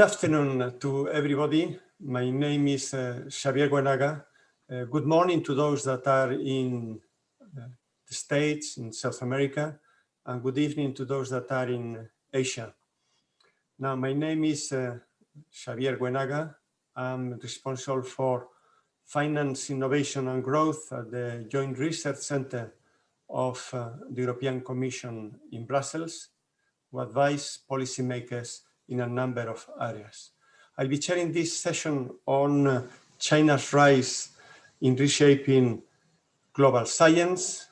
afternoon to everybody. My name is Xavier Guenaga. Good morning to those that are in the States, in South America, and good evening to those that are in Asia. Now, my name is Xavier Guenaga. I'm responsible for finance, innovation, and growth at the Joint Research Center of the European Commission in Brussels, who advise policymakers in a number of areas. I'll be chairing this session on China's rise in reshaping global science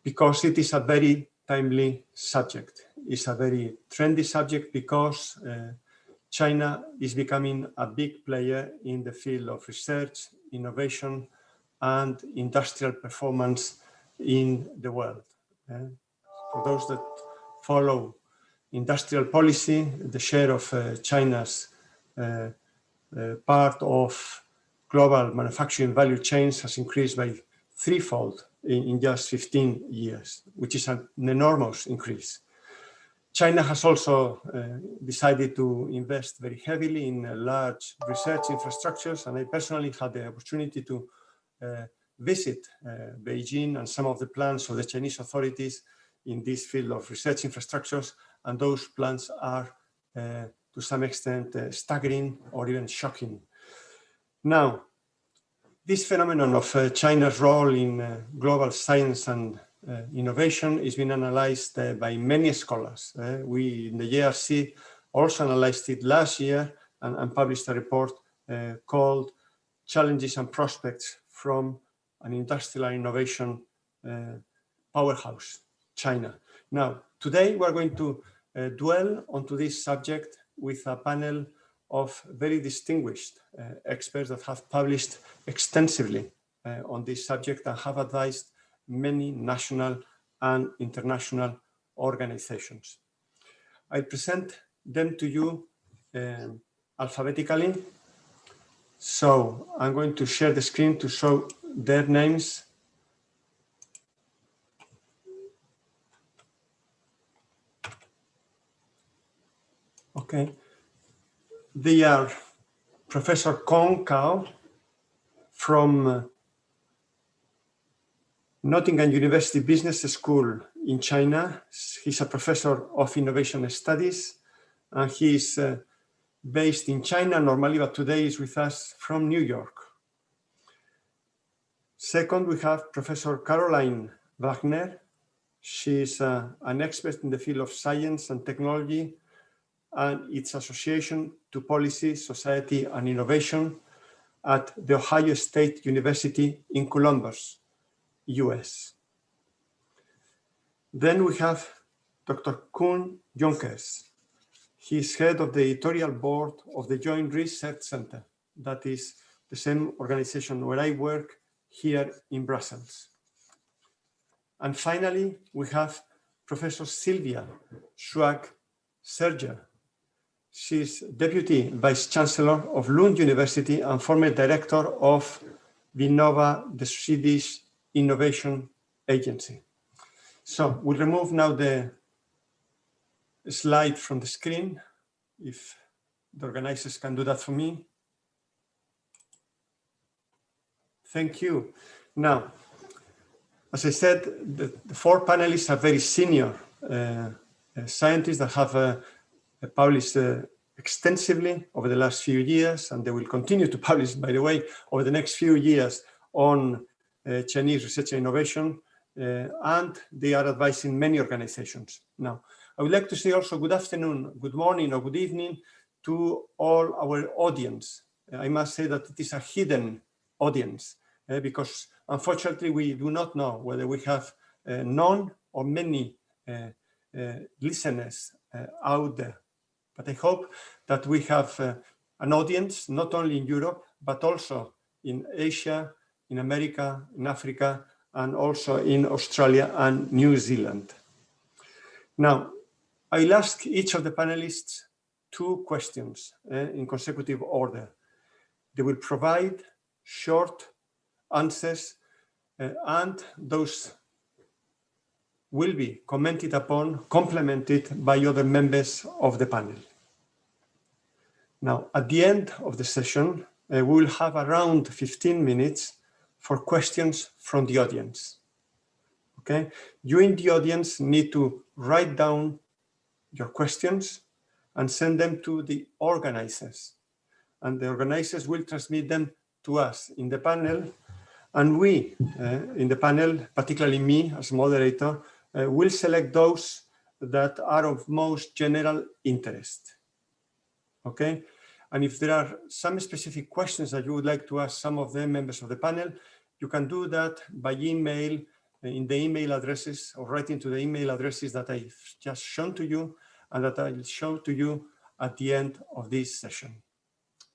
because it is a very timely subject. It's a very trendy subject because China is becoming a big player in the field of research, innovation, and industrial performance in the world. For those that follow industrial policy, the share of China's part of global manufacturing value chains has increased by threefold in just 15 years, which is an enormous increase. China has also decided to invest very heavily in large research infrastructures, and I personally had the opportunity to visit Beijing and some of the plans of the Chinese authorities in this field of research infrastructures, and those plans are to some extent staggering or even shocking. Now, this phenomenon of China's role in global science and innovation is being analyzed by many scholars. We in the JRC also analyzed it last year and published a report called Challenges and Prospects from an Industrial and Innovation Powerhouse, China. Now, today we're going to dwell onto this subject with a panel of very distinguished experts that have published extensively on this subject and have advised many national and international organizations. I present them to you alphabetically. So I'm going to share the screen to show their names. Okay. They are Professor Kong Cao from Nottingham University Business School in China. He's a professor of innovation studies, and he's based in China normally, but today is with us from New York. Second, we have Professor Caroline Wagner. She's an expert in the field of science and technology and its association to policy, society, and innovation at The Ohio State University in Columbus, US. Then we have Dr. Koen Jonkers. He's head of the editorial board of the Joint Research Center. That is the same organization where I work here in Brussels. And finally, we have Professor Sylvia Schwag-Serger. She's Deputy Vice Chancellor of Lund University and former Director of Vinnova, the Swedish Innovation Agency. So we'll remove now the slide from the screen, if the organizers can do that for me. Thank you. Now, as I said, the four panelists are very senior scientists that have published extensively over the last few years, and they will continue to publish, by the way, over the next few years on Chinese research and innovation, and they are advising many organizations. Now, I would like to say also good afternoon, good morning, or good evening to all our audience. I must say that it is a hidden audience because unfortunately we do not know whether we have none or many listeners out there. But I hope that we have an audience, not only in Europe, but also in Asia, in America, in Africa, and also in Australia and New Zealand. Now, I'll ask each of the panelists two questions in consecutive order. They will provide short answers, and those will be commented upon, complemented by other members of the panel. Now, at the end of the session, we will have around 15 minutes for questions from the audience. Okay, you in the audience need to write down your questions and send them to the organizers. And the organizers will transmit them to us in the panel. And we, in the panel, particularly me as moderator, will select those that are of most general interest. Okay? And if there are some specific questions that you would like to ask some of the members of the panel, you can do that by email, in the email addresses, or writing to the email addresses that I've just shown to you and that I'll show to you at the end of this session.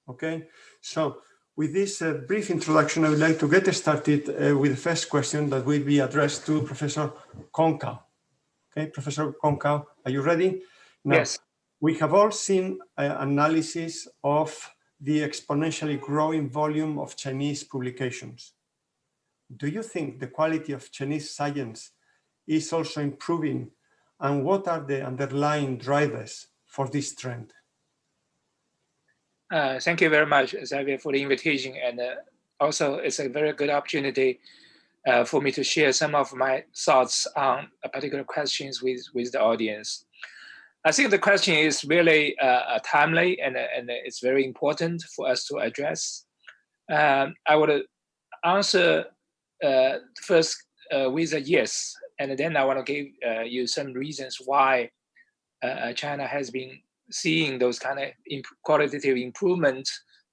Okay, so with this brief introduction, I would like to get started with the first question that will be addressed to Professor Konkau. Okay, Professor Konkau, are you ready? Now, yes. We have all seen analysis of the exponentially growing volume of Chinese publications. Do you think the quality of Chinese science is also improving? And what are the underlying drivers for this trend? Thank you very much, Xavier, for the invitation. And also, it's a very good opportunity for me to share some of my thoughts on particular questions with the audience. I think the question is really timely and it's very important for us to address. I would answer first with a yes, and then I want to give you some reasons why China has been seeing those kind of qualitative improvement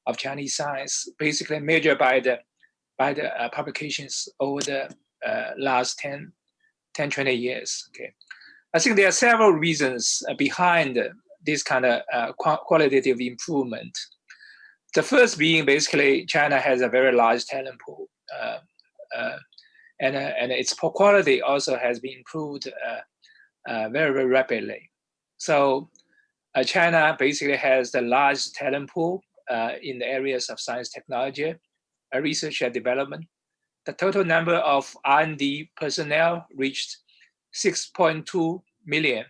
of Chinese science, basically measured by the publications over the last 10, 20 years. Okay, I think there are several reasons behind this kind of qualitative improvement. The first being basically China has a very large talent pool, and its quality also has been improved very, very rapidly. So China basically has the largest talent pool in the areas of science, technology, research and development. The total number of R&D personnel reached 6.2 million,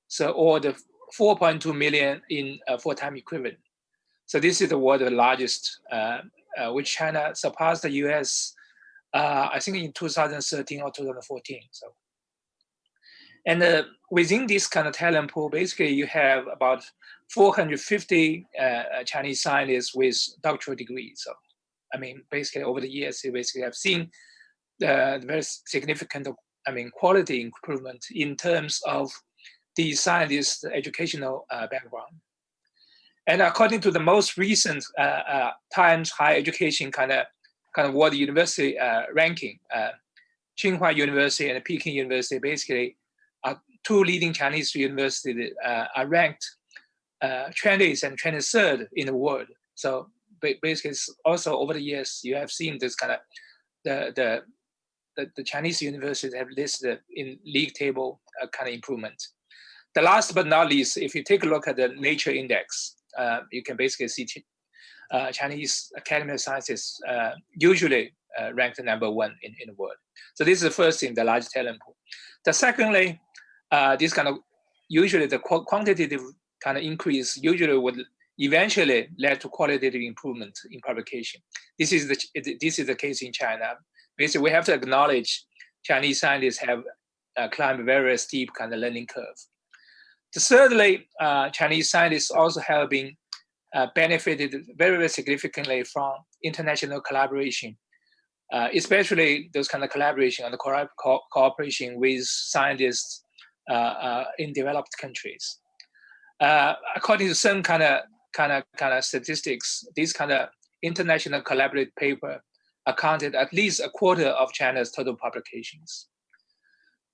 so or the 4.2 million in full-time equivalent. So this is the world's largest, which China surpassed the US, I think in 2013 or 2014. So, and within this kind of talent pool, basically you have about 450 Chinese scientists with doctoral degrees. So, I mean, basically over the years, you basically have seen the very significant, quality improvement in terms of the scientists' educational background. And according to the most recent Times Higher Education kind of world university ranking, Tsinghua University and Peking University basically are two leading Chinese universities are ranked 20th and 23rd in the world. So basically, also over the years, you have seen this kind of the Chinese universities have listed in league table kind of improvement. The last but not least, if you take a look at the Nature Index, you can basically see Chinese Academy of Sciences usually ranked number 1 in the world. So this is the first thing, the large talent pool. The secondly, this kind of usually the quantitative kind of increase usually would eventually lead to qualitative improvement in publication. This is the case in China. Basically, we have to acknowledge Chinese scientists have climbed a very steep kind of learning curve. Thirdly, Chinese scientists also have been benefited very, very significantly from international collaboration, especially those kind of collaboration and cooperation with scientists in developed countries. According to some kind of statistics, this kind of international collaborative paper accounted at least a quarter of China's total publications.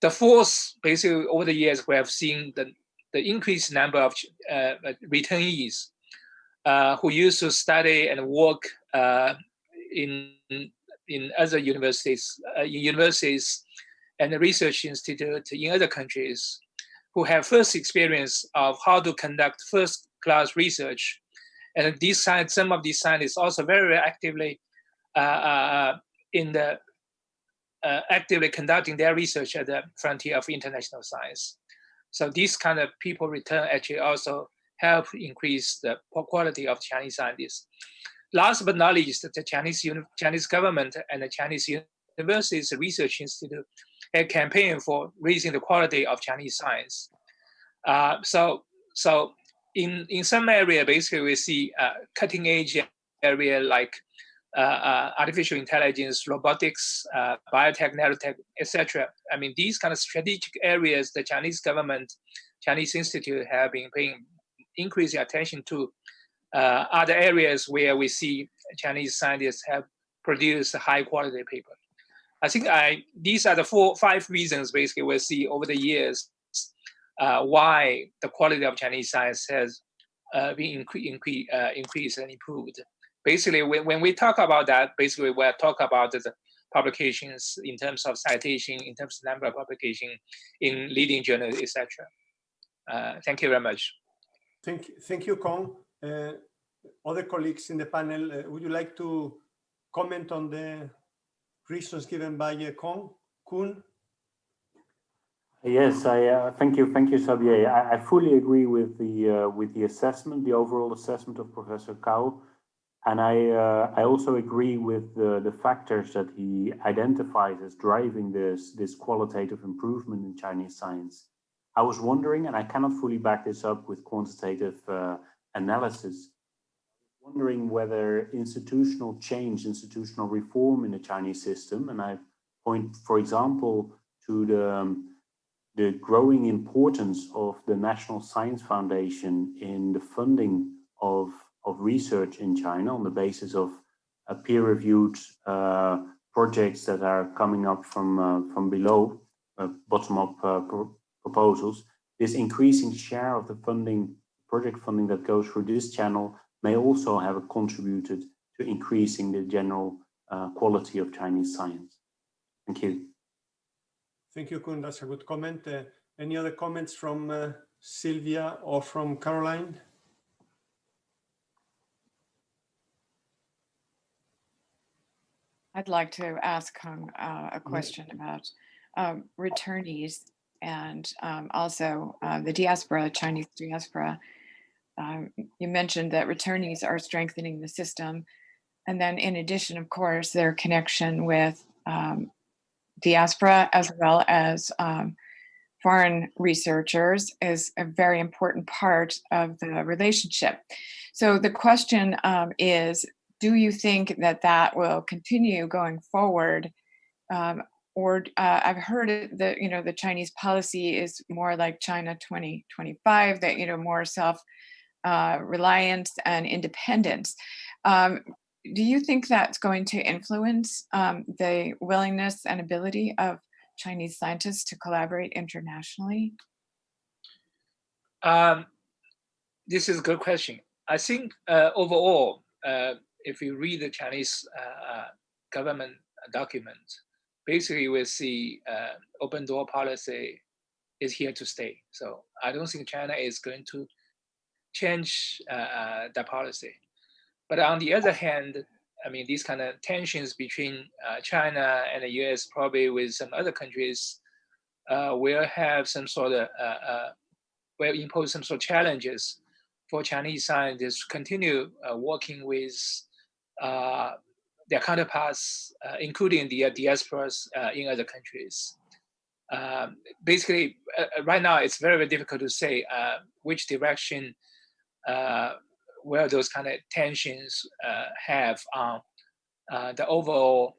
The fourth, basically over the years, we have seen the increased number of returnees who used to study and work in other universities, and research institutes in other countries, who have first experience of how to conduct first-class research, and some of these scientists also very actively actively conducting their research at the frontier of international science. So these kind of people return actually also help increase the quality of Chinese scientists. Last but not least, the Chinese government and the Chinese universities research institute a campaign for raising the quality of Chinese science. So in some area, basically we see cutting edge area like artificial intelligence, robotics, biotech, nanotech, etc. I mean, these kind of strategic areas, the Chinese government, Chinese institute have been paying increasing attention to. Other areas where we see Chinese scientists have produced high quality paper. I think these are the 5 reasons basically we see over the years why the quality of Chinese science has been increased and improved. Basically, when we talk about that, basically we're talking about the publications in terms of citation, in terms of number of publications in leading journals, etc. Thank you very much. Thank you, Kong. Other colleagues in the panel, would you like to comment on the reasons given by Kun? Yes, thank you, Xavier. I fully agree with the assessment, the overall assessment of Professor Cao, and I also agree with the factors that he identifies as driving this qualitative improvement in Chinese science. I was wondering, and I cannot fully back this up with quantitative analysis, wondering whether institutional change, institutional reform in the Chinese system, and I point, for example, to the growing importance of the National Science Foundation in the funding of research in China on the basis of peer-reviewed projects that are coming up from below, bottom-up proposals. This increasing share of the funding, project funding that goes through this channel may also have contributed to increasing the general quality of Chinese science. Thank you. Thank you, Kun. That's a good comment. Any other comments from Sylvia or from Caroline? I'd like to ask Kong a question about returnees and also the diaspora, Chinese diaspora. You mentioned that returnees are strengthening the system. And then in addition, of course, their connection with diaspora as well as foreign researchers is a very important part of the relationship. So the question is, do you think that will continue going forward? Or I've heard that, the Chinese policy is more like China 2025, that, more self-reliance and independence. Do you think that's going to influence the willingness and ability of Chinese scientists to collaborate internationally? This is a good question. I think overall, if you read the Chinese government document, basically we see open door policy is here to stay. So I don't think China is going to change that policy. But on the other hand, I mean, these kind of tensions between China and the US, probably with some other countries, will have some sort of, will impose some sort of challenges for Chinese scientists to continue working with their counterparts, including the diasporas in other countries. Basically, right now, it's very, very difficult to say which direction where those kind of tensions have on the overall,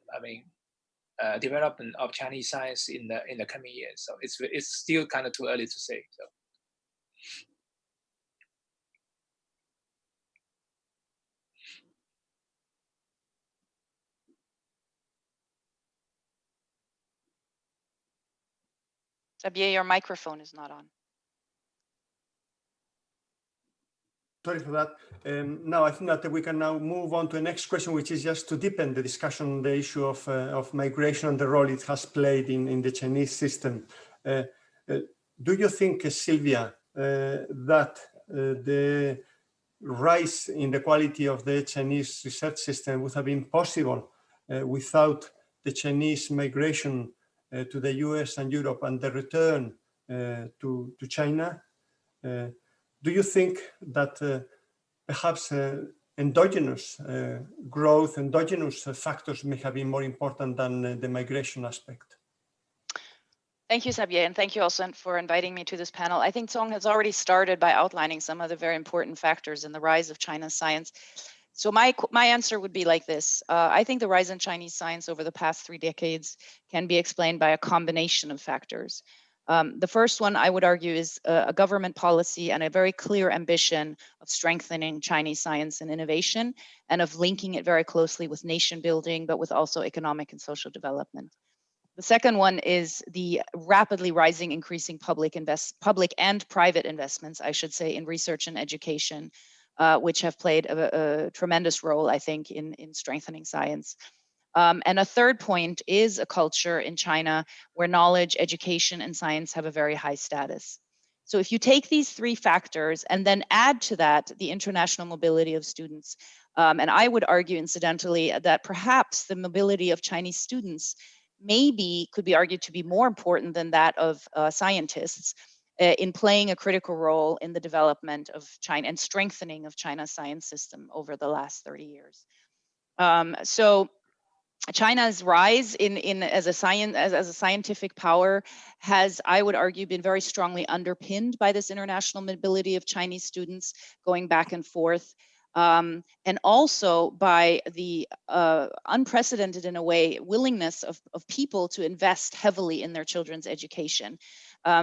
development of Chinese science in the coming years. So it's still kind of too early to say. So. Xavier, your microphone is not on. Sorry for that. Now I think that we can now move on to the next question, which is just to deepen the discussion on the issue of migration and the role it has played in the Chinese system. Do you think, Sylvia, that the rise in the quality of the Chinese research system would have been possible without the Chinese migration to the US and Europe and the return to China? do you think that perhaps endogenous growth, endogenous factors may have been more important than the migration aspect? Thank you, Xavier, and thank you also for inviting me to this panel. I think Song has already started by outlining some of the very important factors in the rise of China's science. So my answer would be like this. I think the rise in Chinese science over the past 3 decades can be explained by a combination of factors. The first one, I would argue, is a government policy and a very clear ambition of strengthening Chinese science and innovation, and of linking it very closely with nation building, but with also economic and social development. The second one is the rapidly rising, increasing public and private investments, I should say, in research and education, which have played a tremendous role, I think, in strengthening science. And a third point is a culture in China where knowledge, education, and science have a very high status. So if you take these 3 factors and then add to that the international mobility of students, and I would argue, incidentally, that perhaps the mobility of Chinese students maybe could be argued to be more important than that of scientists in playing a critical role in the development of China and strengthening of China's science system over the last 30 years. So China's rise as a scientific power has, I would argue, been very strongly underpinned by this international mobility of Chinese students going back and forth. And also by the unprecedented, in a way, willingness of people to invest heavily in their children's education.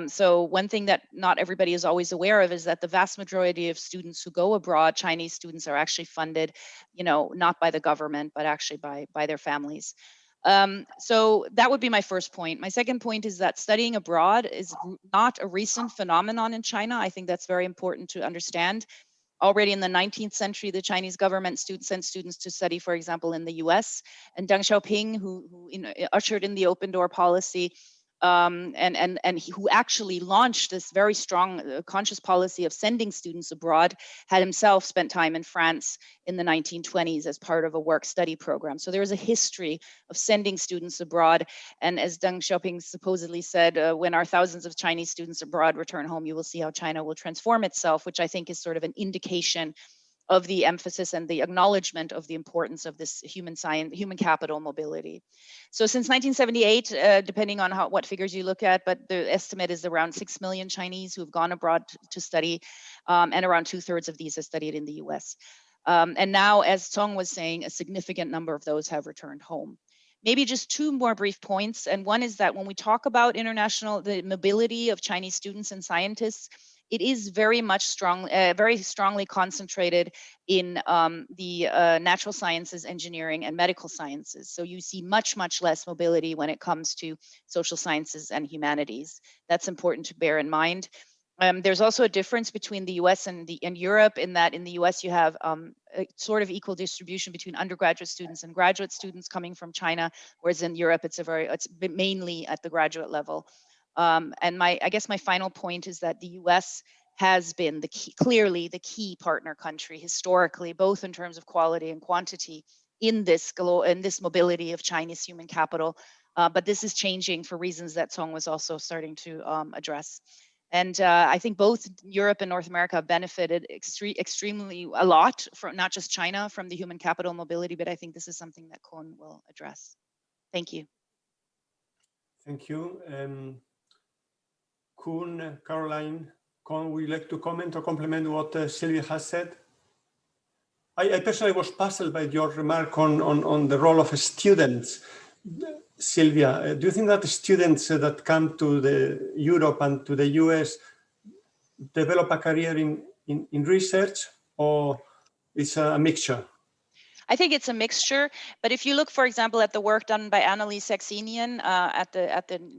So one thing that not everybody is always aware of is that the vast majority of students who go abroad, Chinese students, are actually funded, not by the government, but actually by their families. So that would be my first point. My second point is that studying abroad is not a recent phenomenon in China. I think that's very important to understand. Already in the 19th century, the Chinese government sent students to study, for example, in the US. And Deng Xiaoping, who ushered in the open door policy, and who actually launched this very strong conscious policy of sending students abroad, had himself spent time in France in the 1920s as part of a work-study program. So there is a history of sending students abroad. And as Deng Xiaoping supposedly said, when our thousands of Chinese students abroad return home, you will see how China will transform itself, which I think is sort of an indication of the emphasis and the acknowledgement of the importance of this human capital mobility. So since 1978, depending on what figures you look at, but the estimate is around 6 million Chinese who have gone abroad to study, and around 2/3 of these have studied in the US. And now, as Song was saying, a significant number of those have returned home. Maybe just 2 more brief points. And one is that when we talk about the mobility of Chinese students and scientists, it is very strongly concentrated in the natural sciences, engineering, and medical sciences. So you see much less mobility when it comes to social sciences and humanities. That's important to bear in mind. There's also a difference between the US and Europe, in that in the US you have a sort of equal distribution between undergraduate students and graduate students coming from China, whereas in Europe it's mainly at the graduate level. And I guess my final point is that the US has been clearly the key partner country historically, both in terms of quality and quantity in this mobility of Chinese human capital. But this is changing for reasons that Song was also starting to address. And I think both Europe and North America have benefited extremely a lot from not just China, from the human capital mobility, but I think this is something that Koen will address. Thank you. Thank you. Koen, Caroline, Koen, would you like to comment or complement what Sylvia has said? I personally was puzzled by your remark on the role of students. Sylvia, do you think that the students that come to Europe and to the US develop a career in research, or it's a mixture? I think it's a mixture, but if you look, for example, at the work done by Annelies Saxenian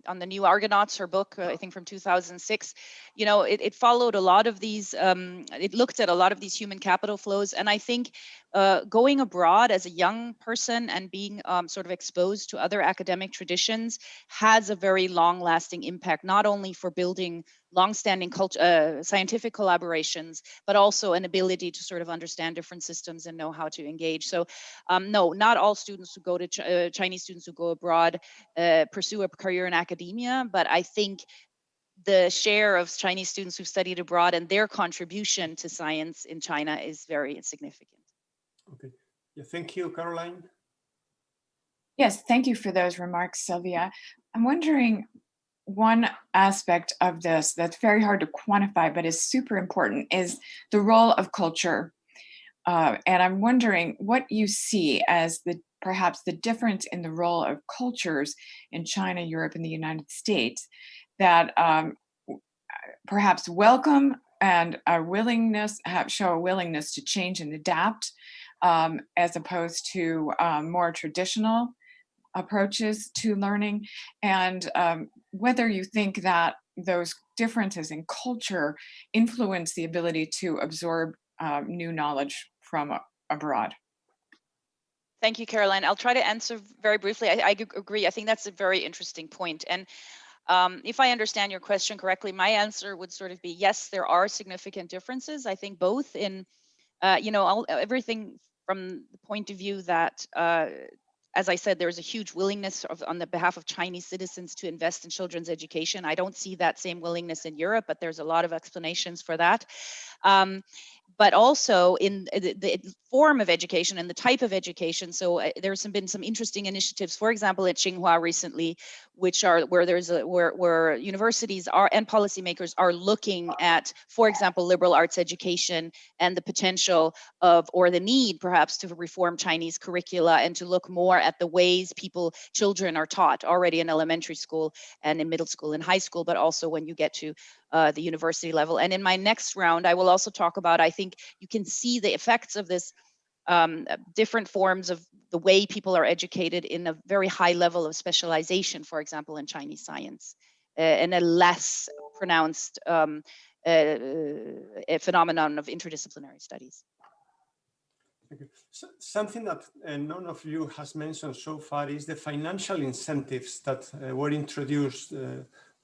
on the New Argonauts, her book, I think from 2006, it followed a lot of these. It looked at a lot of these human capital flows, and I think going abroad as a young person and being sort of exposed to other academic traditions has a very long-lasting impact, not only for building long-standing scientific collaborations, but also an ability to sort of understand different systems and know how to engage. So no, not all students who go to Chinese students who go abroad pursue a career in academia, but I think the share of Chinese students who've studied abroad and their contribution to science in China is very significant. Okay. Yeah, thank you, Caroline. Yes, thank you for those remarks, Sylvia. I'm wondering, one aspect of this that's very hard to quantify but is super important is the role of culture. And I'm wondering what you see as perhaps the difference in the role of cultures in China, Europe, and the United States that perhaps welcome and show a willingness to change and adapt, as opposed to more traditional approaches to learning, and whether you think that those differences in culture influence the ability to absorb new knowledge from abroad. Thank you, Caroline. I'll try to answer very briefly. I agree. I think that's a very interesting point. And if I understand your question correctly, my answer would sort of be yes, there are significant differences. I think both in, everything from the point of view that, as I said, there's a huge willingness on the behalf of Chinese citizens to invest in children's education. I don't see that same willingness in Europe, but there's a lot of explanations for that. But also in the form of education and the type of education. So there's been some interesting initiatives, for example, at Tsinghua recently, which are where universities are and policymakers are looking at, for example, liberal arts education and the potential of, or the need perhaps, to reform Chinese curricula and to look more at the ways children are taught already in elementary school and in middle school and high school, but also when you get to the university level. And in my next round, I will also talk about, I think you can see the effects of this different forms of the way people are educated in a very high level of specialization, for example, in Chinese science, and a less pronounced a phenomenon of interdisciplinary studies. Okay. So something that none of you has mentioned so far is the financial incentives that were introduced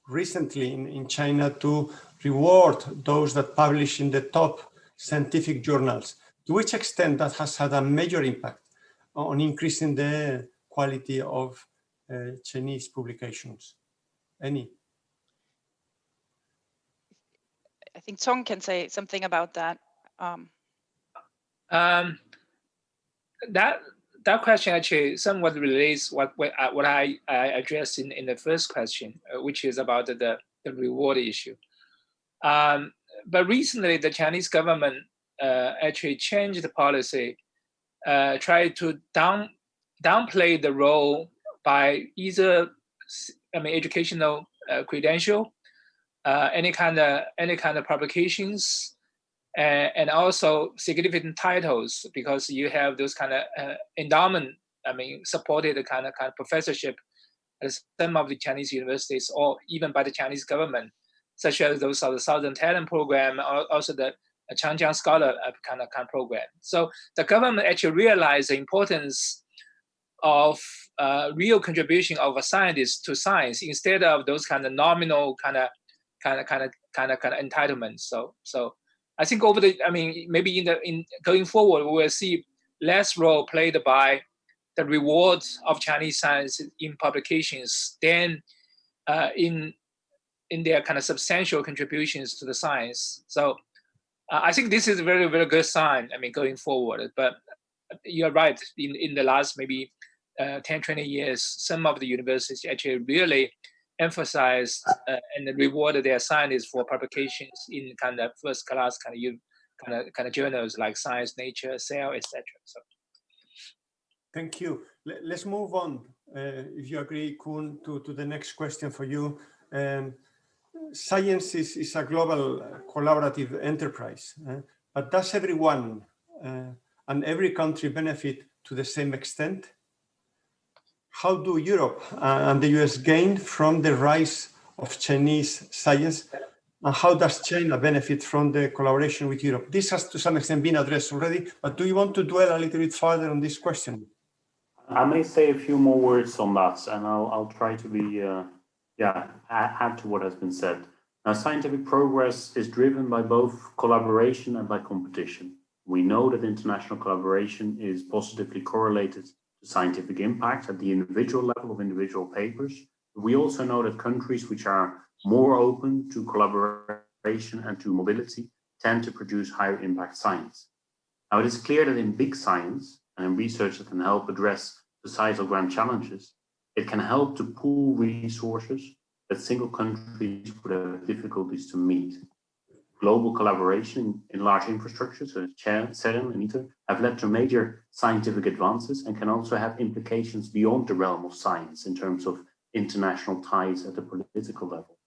recently in China to reward those that publish in the top scientific journals. To which extent that has had a major impact on increasing the quality of Chinese publications? Any? I think Song can say something about that. That question actually somewhat relates what I addressed in the first question, which is about the reward issue. But recently, the Chinese government actually changed the policy, tried to downplay the role by either, educational credential, any kind of publications, and also significant titles, because you have those kind of endowment, supported kind of professorship at some of the Chinese universities, or even by the Chinese government, such as those of the Southern Talent Program, or also the Changjiang Scholar kind of program. So the government actually realized the importance of real contribution of a scientist to science, instead of those kind of nominal kind of entitlements. So I think maybe in going forward, we will see less role played by the rewards of Chinese science in publications than in their kind of substantial contributions to the science. So I think this is a very, very good sign, going forward. But you're right, in the last maybe 10, 20 years, some of the universities actually really emphasized and rewarded their scientists for publications in kind of first class kind of journals like Science, Nature, Cell, etc. So. Thank you. Let's move on, if you agree, Kun, to the next question for you. Science is a global collaborative enterprise, but does everyone and every country benefit to the same extent? How do Europe and the US gain from the rise of Chinese science? And how does China benefit from the collaboration with Europe? This has to some extent been addressed already, but do you want to dwell a little bit further on this question? I may say a few more words on that, and I'll try to be, add to what has been said. Now, scientific progress is driven by both collaboration and by competition. We know that international collaboration is positively correlated to scientific impact at the individual level of individual papers, We also know that countries which are more open to collaboration and to mobility tend to produce higher impact science. Now, it is clear that in big science and in research that can help address societal grand challenges, it can help to pool resources that single countries would have difficulties to meet. Global collaboration in large infrastructures, such as CERN and ITER, have led to major scientific advances and can also have implications beyond the realm of science in terms of international ties at the political level.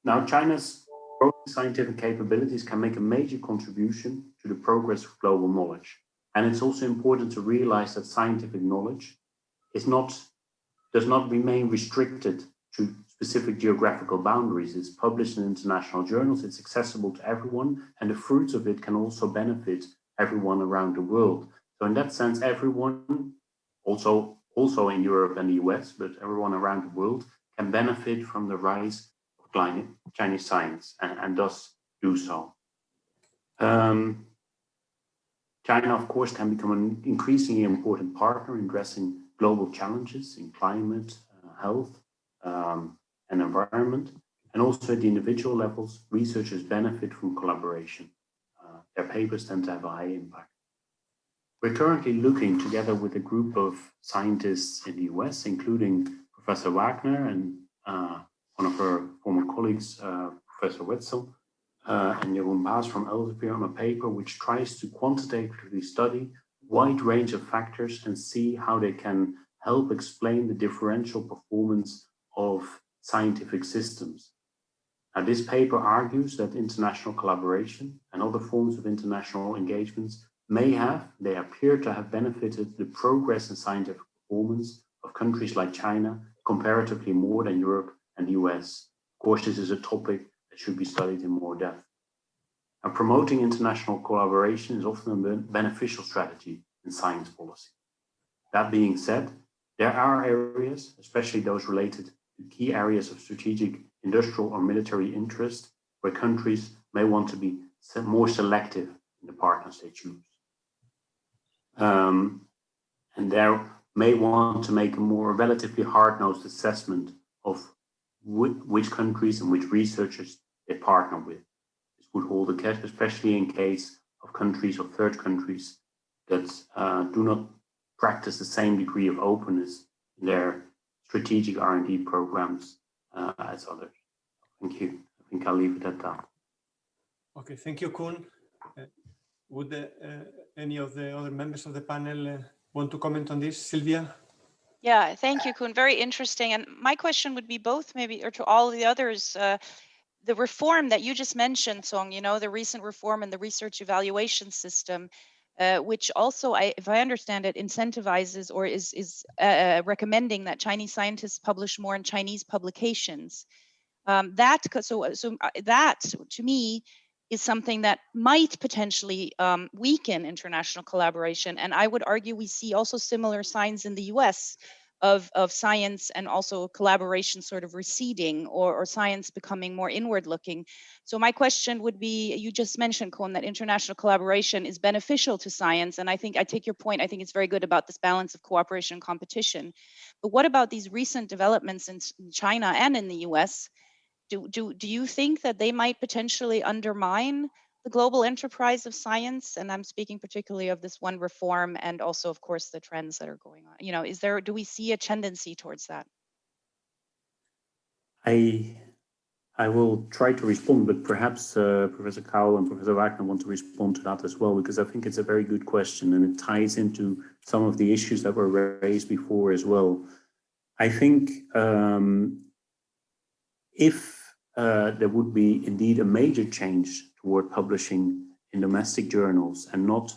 Now, China's growing scientific capabilities can make a major contribution to the progress of global knowledge. And it's also important to realize that scientific knowledge does not remain restricted to specific geographical boundaries. It's published in international journals, it's accessible to everyone, and the fruits of it can also benefit everyone around the world. So in that sense, everyone, also in Europe and the US, but everyone around the world can benefit from the rise of Chinese science and thus do so. China, of course, can become an increasingly important partner in addressing global challenges in climate, health, and environment. And also at the individual levels, researchers benefit from collaboration. Their papers tend to have a high impact. We're currently looking together with a group of scientists in the US, including Professor Wagner and one of her former colleagues, Professor Wetzel, and Jeroen Baas from Elsevier, on a paper which tries to quantitatively study a wide range of factors and see how they can help explain the differential performance of scientific systems. Now, this paper argues that international collaboration and other forms of international engagements they appear to have benefited the progress in scientific performance of countries like China comparatively more than Europe and the US. Of course, this is a topic that should be studied in more depth. And promoting international collaboration is often a beneficial strategy in science policy. That being said, there are areas, especially those related to key areas of strategic, industrial, or military interest, where countries may want to be more selective in the partners they choose. And they may want to make a more relatively hard-nosed assessment of which countries and which researchers they partner with. This would hold especially in case of countries or third countries that do not practice the same degree of openness in their strategic R&D programs as others. Thank you. I think I'll leave it at that. Okay, thank you, Koen. Would any of the other members of the panel want to comment on this? Sylvia? Yeah, thank you, Koen. Very interesting. And my question would be both maybe, or to all of the others, the reform that you just mentioned, Song, the recent reform in the research evaluation system, which also, if I understand it, incentivizes or is recommending that Chinese scientists publish more in Chinese publications. That to me is something that might potentially weaken international collaboration. And I would argue we see also similar signs in the US of science and also collaboration sort of receding or science becoming more inward looking. So my question would be, you just mentioned, Koen, that international collaboration is beneficial to science. And I think I take your point. I think it's very good about this balance of cooperation and competition. But what about these recent developments in China and in the US? Do you think that they might potentially undermine the global enterprise of science? And I'm speaking particularly of this one reform and also, of course, the trends that are going on. Do we see a tendency towards that? I will try to respond, but perhaps Professor Cao and Professor Wagner want to respond to that as well, because I think it's a very good question and it ties into some of the issues that were raised before as well. I think if there would be indeed a major change toward publishing in domestic journals and not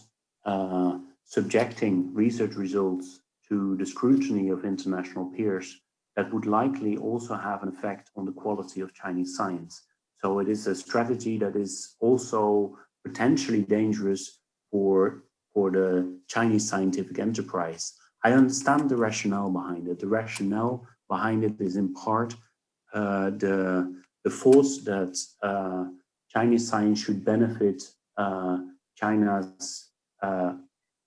subjecting research results to the scrutiny of international peers, that would likely also have an effect on the quality of Chinese science. So it is a strategy that is also potentially dangerous for the Chinese scientific enterprise. I understand the rationale behind it. The rationale behind it is in part the thoughts that Chinese science should benefit China's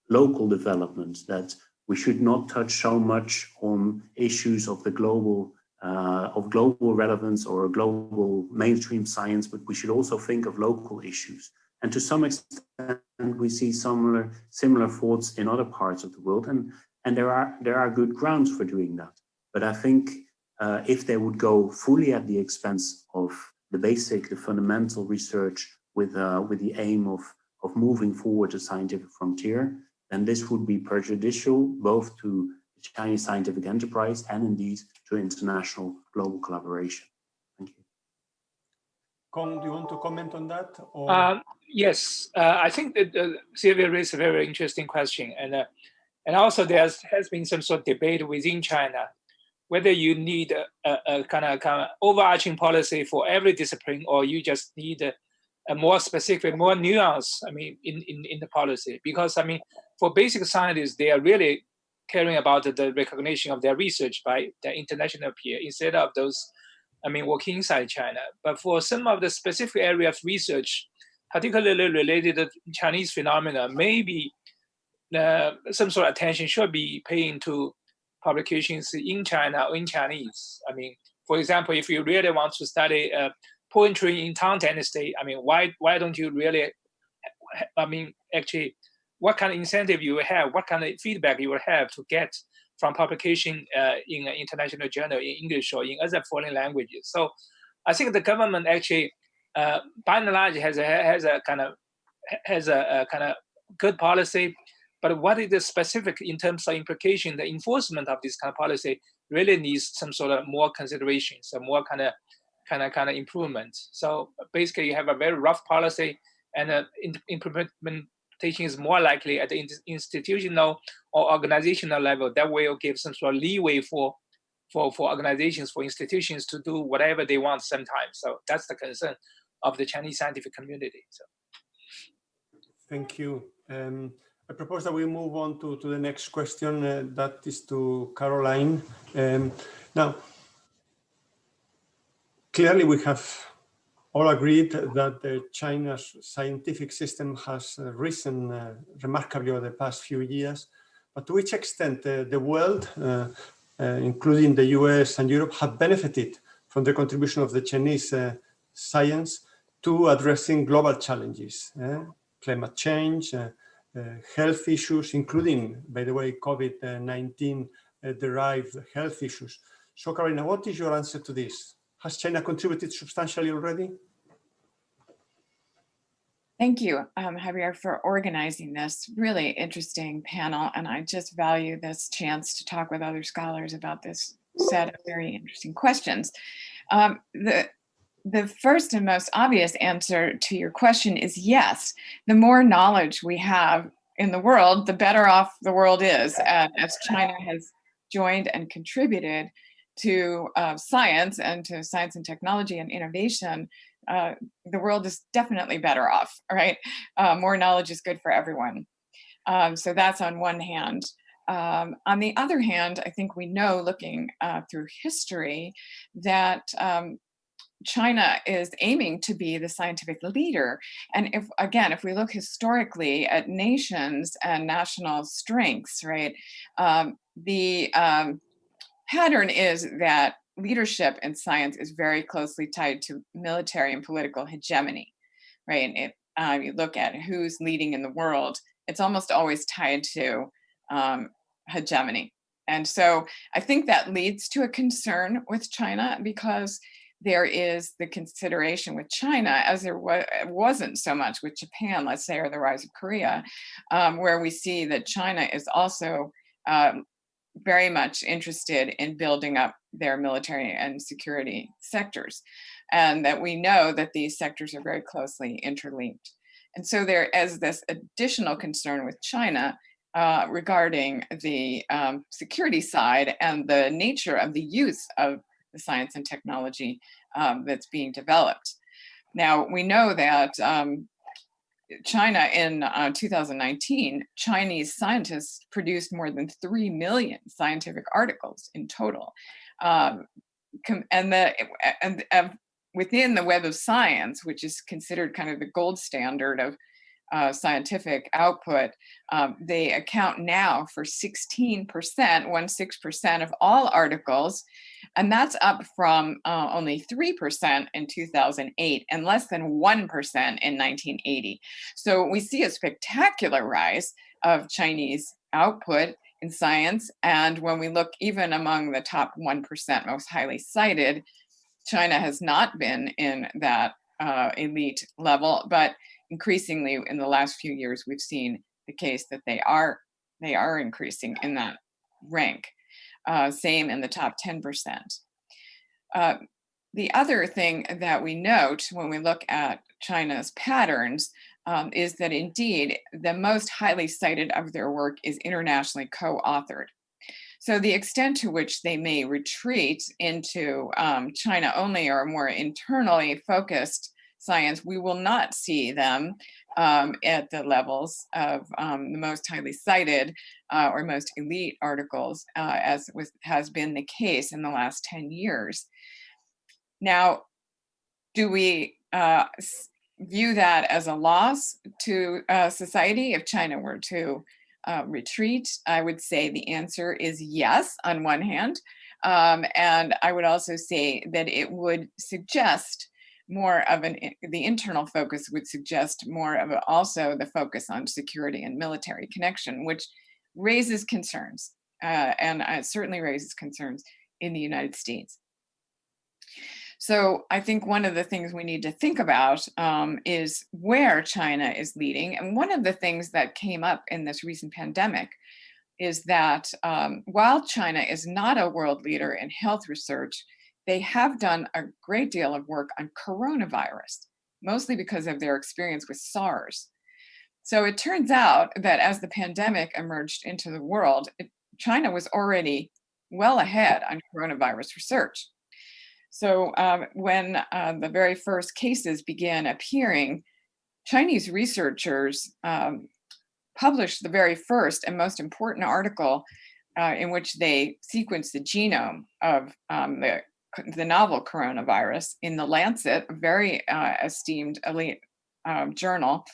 local development, that we should not touch so much on issues of the global relevance or global mainstream science, but we should also think of local issues. And to some extent, we see similar thoughts in other parts of the world, and there are good grounds for doing that. But I think if they would go fully at the expense of the fundamental research with the aim of moving forward the scientific frontier, then this would be prejudicial both to the Chinese scientific enterprise and indeed to international global collaboration. Thank you. Kong, do you want to comment on that? Or? Yes, I think that Sylvia raised a very interesting question, and also there has been some sort of debate within China whether you need a kind of overarching policy for every discipline, or you just need a more specific, more nuance, I mean, in the policy. Because, I mean, for basic scientists, they are really caring about the recognition of their research by the international peer instead of those, I mean, working inside China. But for some of the specific area of research, particularly related to Chinese phenomena, maybe some sort of attention should be paying to publications in China or in Chinese. I mean, for example, if you really want to study poetry in Tang Dynasty, I mean, why don't you really, I mean, actually, what kind of incentive you will have, what kind of feedback you will have to get from publication in an international journal in English or in other foreign languages. So I think the government actually, by and large, has a kind of good policy. But what is the specific in terms of implication, the enforcement of this kind of policy really needs some sort of more consideration, some more kind of improvement. So basically, you have a very rough policy, and implementation is more likely at the institutional or organizational level. That will give some sort of leeway for organizations, for institutions to do whatever they want sometimes. So that's the concern of the Chinese scientific community. So. Thank you. I propose that we move on to the next question. That is to Caroline. Now, clearly we have all agreed that China's scientific system has risen remarkably over the past few years. But to which extent the world, including the US and Europe, have benefited from the contribution of the Chinese science to addressing global challenges, climate change, health issues, including, by the way, COVID-19 derived health issues. So, Carolina, what is your answer to this? Has China contributed substantially already? Thank you, Javier, for organizing this really interesting panel. And I just value this chance to talk with other scholars about this set of very interesting questions. The first and most obvious answer to your question is yes. The more knowledge we have in the world, the better off the world is. As China has joined and contributed to science and to science and technology and innovation, the world is definitely better off, right? More knowledge is good for everyone. So that's on one hand. On the other hand, I think we know, looking through history, that China is aiming to be the scientific leader. And if we look historically at nations and national strengths, right, the pattern is that leadership in science is very closely tied to military and political hegemony, right? And you look at who's leading in the world, it's almost always tied to hegemony. And so I think that leads to a concern with China, because there is the consideration with China, as there wasn't so much with Japan, let's say, or the rise of Korea, where we see that China is also very much interested in building up their military and security sectors, and that we know that these sectors are very closely interlinked. And so there is this additional concern with China regarding the security side and the nature of the use of the science and technology that's being developed. Now, we know that China in 2019, Chinese scientists produced more than 3 million scientific articles in total. And within the Web of Science, which is considered kind of the gold standard of scientific output, they account now for 16% of all articles, and that's up from only 3% in 2008 and less than 1% in 1980. So we see a spectacular rise of Chinese output in science, and when we look even among the top 1% most highly cited, China has not been in that elite level, but increasingly in the last few years, we've seen the case that they are increasing in that rank. Same in the top 10%. The other thing that we note when we look at China's patterns is that indeed the most highly cited of their work is internationally co-authored. So the extent to which they may retreat into China only or more internally focused science, we will not see them at the levels of the most highly cited or most elite articles, as has been the case in the last 10 years. Now, do we view that as a loss to society if China were to retreat? I would say the answer is yes, on one hand. And I would also say that it would suggest more of the internal focus would suggest more of also the focus on security and military connection, which raises concerns, and it certainly raises concerns in the United States. So I think one of the things we need to think about is where China is leading. And one of the things that came up in this recent pandemic is that while China is not a world leader in health research, they have done a great deal of work on coronavirus, mostly because of their experience with SARS. So it turns out that as the pandemic emerged into the world, China was already well ahead on coronavirus research. So when the very first cases began appearing, Chinese researchers published the very first and most important article in which they sequenced the genome of the novel coronavirus in The Lancet, a very esteemed elite journal,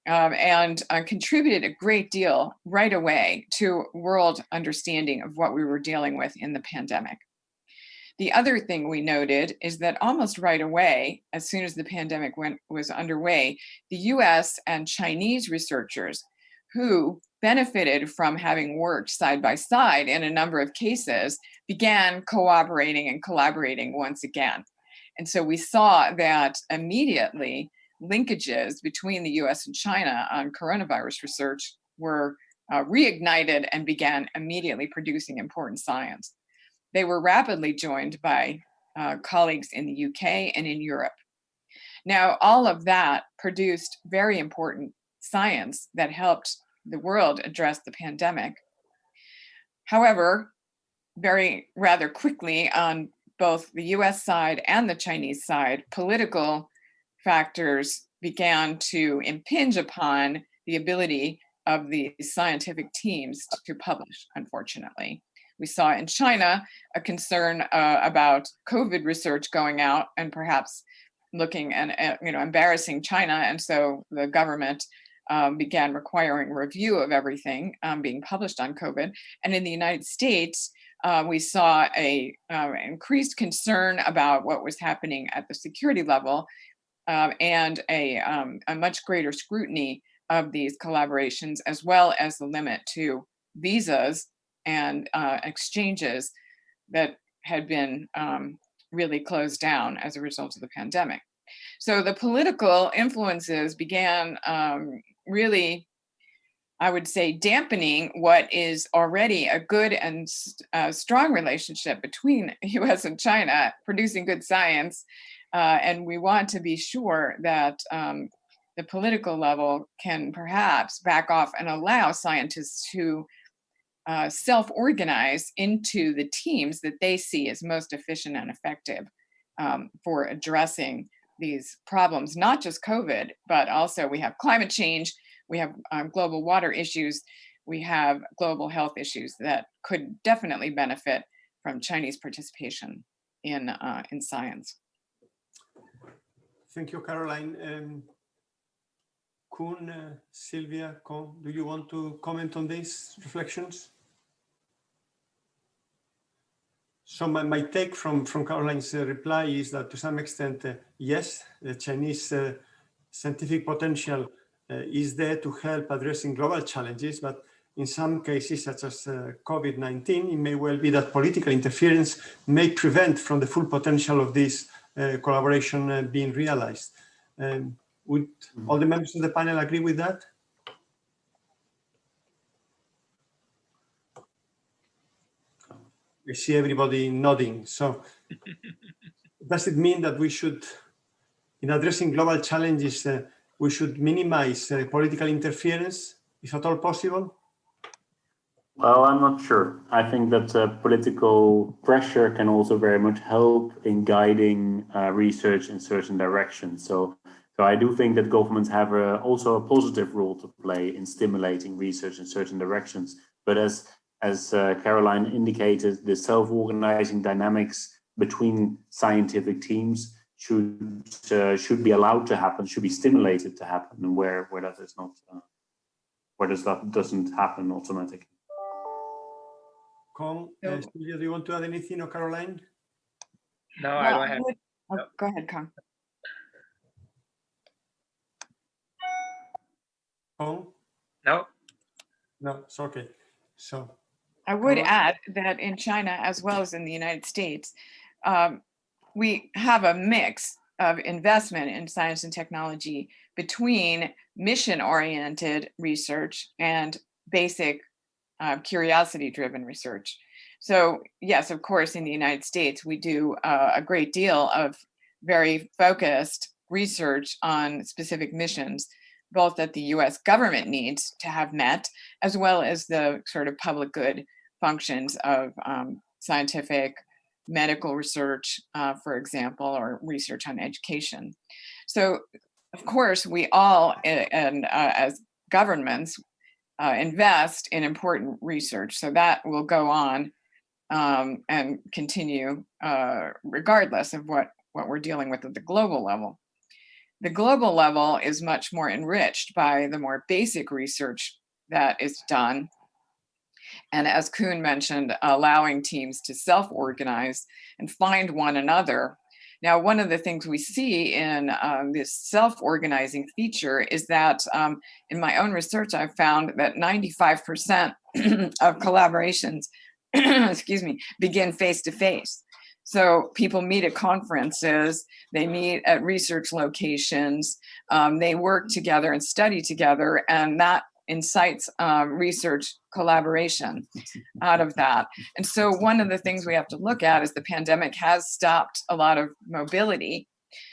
and contributed a great deal right away to world understanding of what we were dealing with in the pandemic. The other thing we noted is that almost right away, as soon as the pandemic was underway, the US and Chinese researchers who benefited from having worked side by side in a number of cases began cooperating and collaborating once again. And so we saw that immediately linkages between the US and China on coronavirus research were reignited and began immediately producing important science. They were rapidly joined by colleagues in the UK and in Europe. Now, all of that produced very important science that helped the world address the pandemic. However, rather quickly on both the US side and the Chinese side, political factors began to impinge upon the ability of these scientific teams to publish, unfortunately. We saw in China a concern about COVID research going out and perhaps looking and embarrassing China, and so the government began requiring review of everything being published on COVID. And in the United States, we saw a increased concern about what was happening at the security level and a much greater scrutiny of these collaborations, as well as the limit to visas and exchanges that had been really closed down as a result of the pandemic. So the political influences began really, I would say, dampening what is already a good and strong relationship between US and China, producing good science. And we want to be sure that the political level can perhaps back off and allow scientists to self-organize into the teams that they see as most efficient and effective for addressing these problems, not just COVID, but also we have climate change, we have global water issues, we have global health issues that could definitely benefit from Chinese participation in science. Thank you, Caroline. Koen, Sylvia, Con, do you want to comment on these reflections? So my take from Caroline's reply is that to some extent, yes, the Chinese scientific potential is there to help addressing global challenges, but in some cases, such as COVID-19, it may well be that political interference may prevent from the full potential of this collaboration being realized. Would all the members of the panel agree with that? I see everybody nodding. So does it mean that we should, in addressing global challenges, we should minimize political interference, if at all possible? Well, I'm not sure. I think that political pressure can also very much help in guiding research in certain directions. So I do think that governments have also a positive role to play in stimulating research in certain directions. But as Caroline indicated, the self-organizing dynamics between scientific teams should be allowed to happen, should be stimulated to happen, and where that is not, that doesn't happen automatically. Con, Silvia, do you want to add anything, or Caroline? No, I don't have. No. Go ahead, Con. Con? No. No, it's okay. So I would add that in China, as well as in the United States, we have a mix of investment in science and technology between mission-oriented research and basic curiosity-driven research. So yes, of course, in the United States, we do a great deal of very focused research on specific missions, both that the US government needs to have met, as well as the sort of public good functions of scientific, medical research, for example, or research on education. So of course, we all, as governments, invest in important research. So that will go on and continue regardless of what we're dealing with at the global level. The global level is much more enriched by the more basic research that is done. And as Koen mentioned, allowing teams to self-organize and find one another. Now, one of the things we see in this self-organizing feature is that in my own research, I've found that 95% of collaborations, excuse me, begin face-to-face. So people meet at conferences, they meet at research locations, they work together and study together, and that incites research collaboration out of that. And so one of the things we have to look at is the pandemic has stopped a lot of mobility.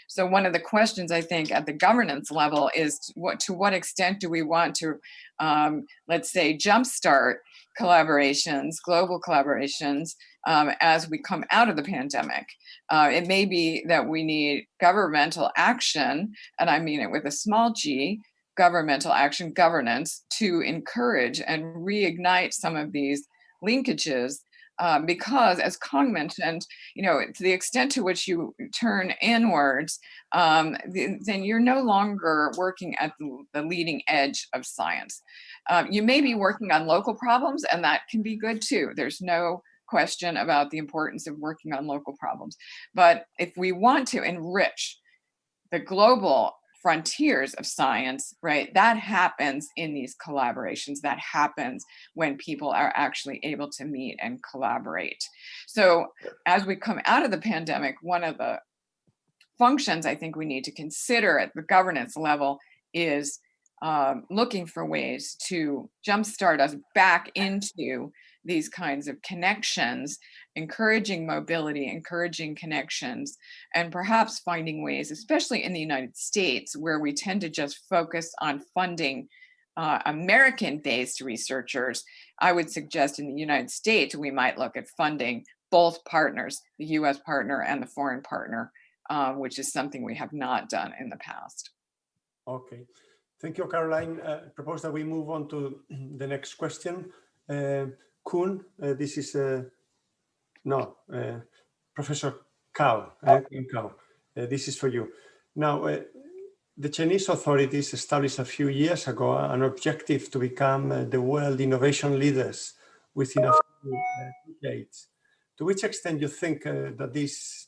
So one of the questions I think at the governance level is to what extent do we want to, let's say, jumpstart collaborations, global collaborations, as we come out of the pandemic. It may be that we need governmental action, and I mean it with a small g, governmental action, governance, to encourage and reignite some of these linkages, because as Kong mentioned, to the extent to which you turn inwards, then you're no longer working at the leading edge of science. You may be working on local problems, and that can be good too. There's no question about the importance of working on local problems. But if we want to enrich the global frontiers of science, right, that happens in these collaborations. That happens when people are actually able to meet and collaborate. So as we come out of the pandemic, one of the functions I think we need to consider at the governance level is looking for ways to jumpstart us back into these kinds of connections, encouraging mobility, encouraging connections, and perhaps finding ways, especially in the United States, where we tend to just focus on funding American-based researchers. I would suggest in the United States, we might look at funding both partners, the US partner and the foreign partner, which is something we have not done in the past. Okay. Thank you, Caroline. I propose that we move on to the next question. Koen, this is Professor Cao. Cao. This is for you. Now, the Chinese authorities established a few years ago an objective to become the world innovation leaders within a few decades. To which extent you think that this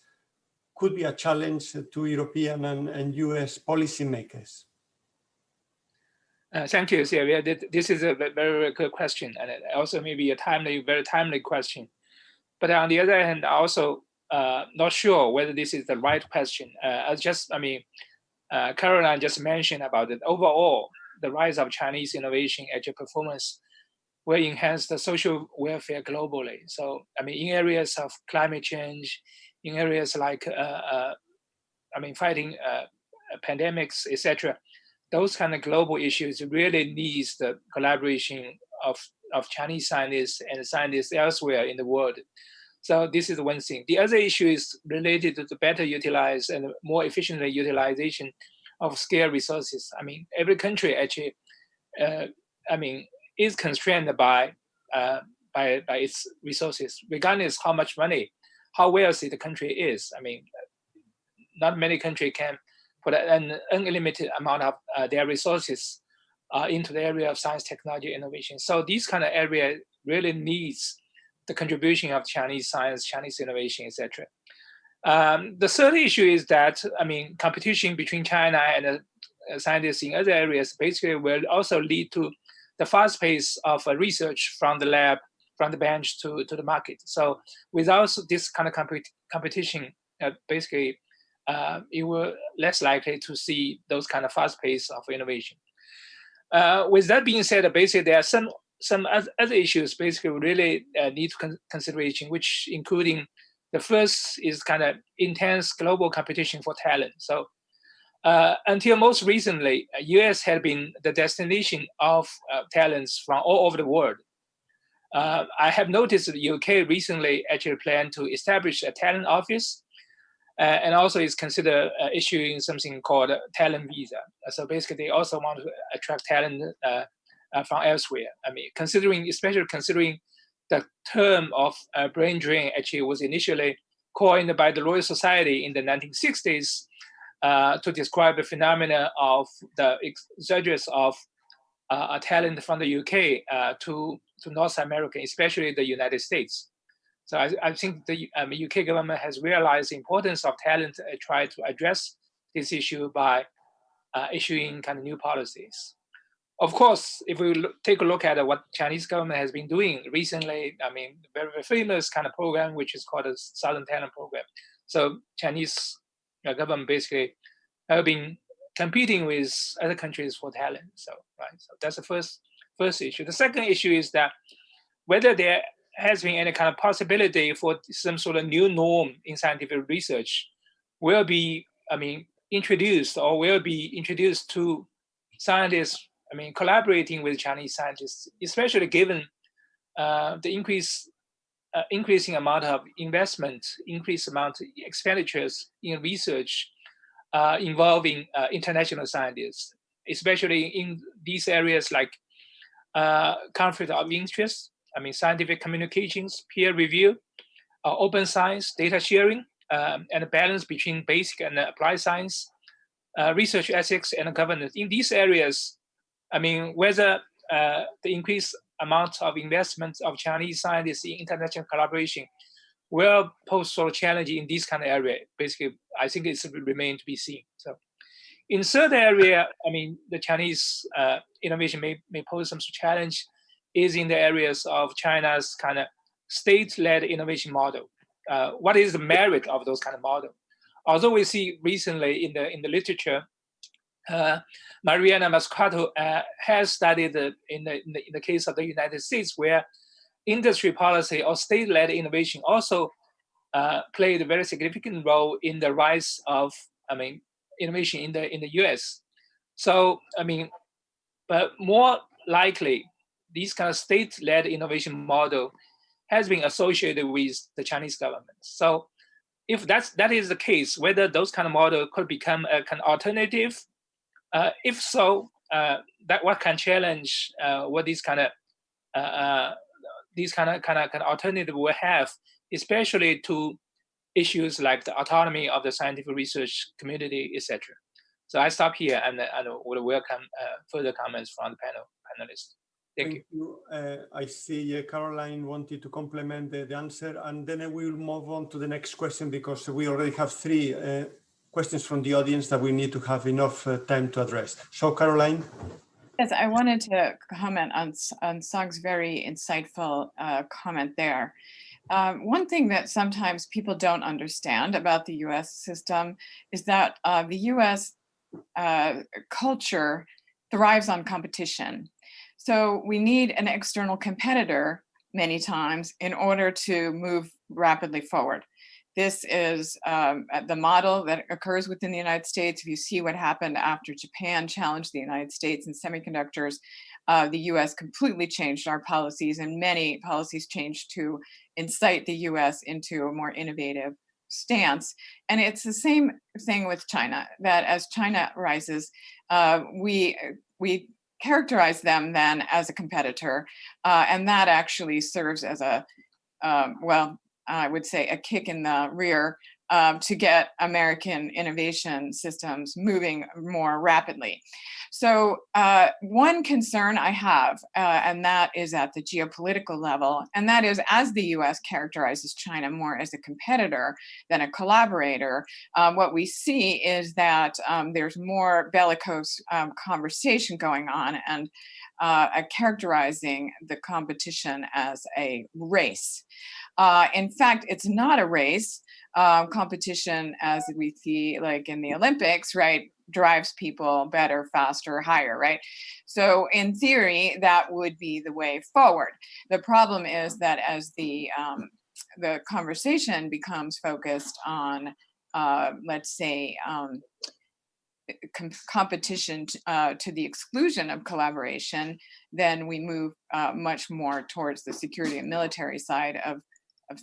could be a challenge to European and US policymakers? Thank you, Sylvia. This is a very, very good question, and also maybe a very timely question. But on the other hand, also not sure whether this is the right question. Caroline just mentioned about it. Overall, the rise of Chinese innovation edge performance will enhance the social welfare globally. So, in areas of climate change, in areas like, fighting pandemics, etc., those kind of global issues really needs the collaboration of Chinese scientists and scientists elsewhere in the world. So this is one thing. The other issue is related to the better utilize and more efficiently utilization of scarce resources. Every country actually, is constrained by its resources, regardless how much money, how wealthy the country is. Not many countries can put an unlimited amount of their resources into the area of science, technology, innovation. So these kind of area really needs the contribution of Chinese science, Chinese innovation, etc. The third issue is that, competition between China and scientists in other areas basically will also lead to the fast pace of research from the lab, from the bench to the market. So without this kind of competition, you will less likely to see those kind of fast pace of innovation. With that being said, basically there are some other issues basically really need consideration, which including the first is kind of intense global competition for talent. So until most recently, US had been the destination of talents from all over the world. I have noticed that the UK recently actually planned to establish a talent office, and also is considered issuing something called a talent visa. So basically, they also want to attract talent from elsewhere. Especially considering the term of brain drain actually was initially coined by the Royal Society in the 1960s to describe the phenomena of the exodus of talent from the UK to North America, especially the United States. So I think the UK government has realized the importance of talent, try to address this issue by issuing kind of new policies. Of course, if we take a look at what Chinese government has been doing recently, very, very famous kind of program, which is called the Southern Talent Program. So Chinese government basically have been competing with other countries for talent. So that's the first issue. The second issue is that whether there has been any kind of possibility for some sort of new norm in scientific research will be, introduced or will be introduced to scientists, collaborating with Chinese scientists, especially given the increasing amount of investment, increased amount of expenditures in research involving international scientists, especially in these areas like conflict of interest, scientific communications, peer review, open science, data sharing, and a balance between basic and applied science, research ethics, and governance. In these areas, whether the increased amount of investment of Chinese scientists in international collaboration will pose sort of challenge in this kind of area. Basically, I think it's remain to be seen. So, in third area, the Chinese innovation may pose some challenge is in the areas of China's kind of state-led innovation model. What is the merit of those kind of model? Although we see recently in the literature, Mariana Mazzucato has studied in the case of the United States, where industry policy or state-led innovation also played a very significant role in the rise of innovation in the US. So but more likely, these kind of state-led innovation model has been associated with the Chinese government. So if that is the case, whether those kind of model could become a kind of alternative, if so, that what can challenge what these kind of alternative will have, especially to issues like the autonomy of the scientific research community, etc. So I stop here and would welcome further comments from the panelists. Thank you. I see Caroline wanted to complement the answer, and then we will move on to the next question because we already have 3 questions from the audience that we need to have enough time to address. So Caroline? Yes, I wanted to comment on Song's very insightful comment there. One thing that sometimes people don't understand about the US system is that the US culture thrives on competition. So we need an external competitor many times in order to move rapidly forward. This is the model that occurs within the United States. If you see what happened after Japan challenged the United States in semiconductors, the US completely changed our policies, and many policies changed to incite the US into a more innovative stance. And it's the same thing with China, that as China rises, we characterize them then as a competitor, and that actually serves as a, well, I would say a kick in the rear to get American innovation systems moving more rapidly. So one concern I have, and that is at the geopolitical level, and that is as the US characterizes China more as a competitor than a collaborator, what we see is that there's more bellicose conversation going on and characterizing the competition as a race. In fact, it's not a race. Competition, as we see like in the Olympics, right, drives people better, faster, higher, right? So in theory, that would be the way forward. The problem is that as the conversation becomes focused on, let's say, competition to the exclusion of collaboration, then we move much more towards the security and military side of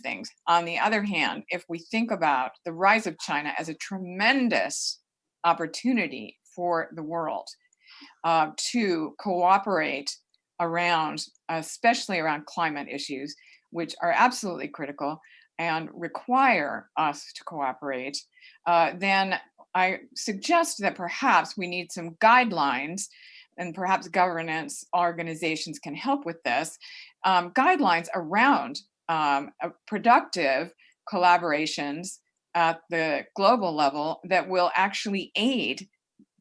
things. On the other hand, if we think about the rise of China as a tremendous opportunity for the world to cooperate around, especially around climate issues, which are absolutely critical and require us to cooperate, then I suggest that perhaps we need some guidelines, and perhaps governance organizations can help with this, guidelines around productive collaborations at the global level that will actually aid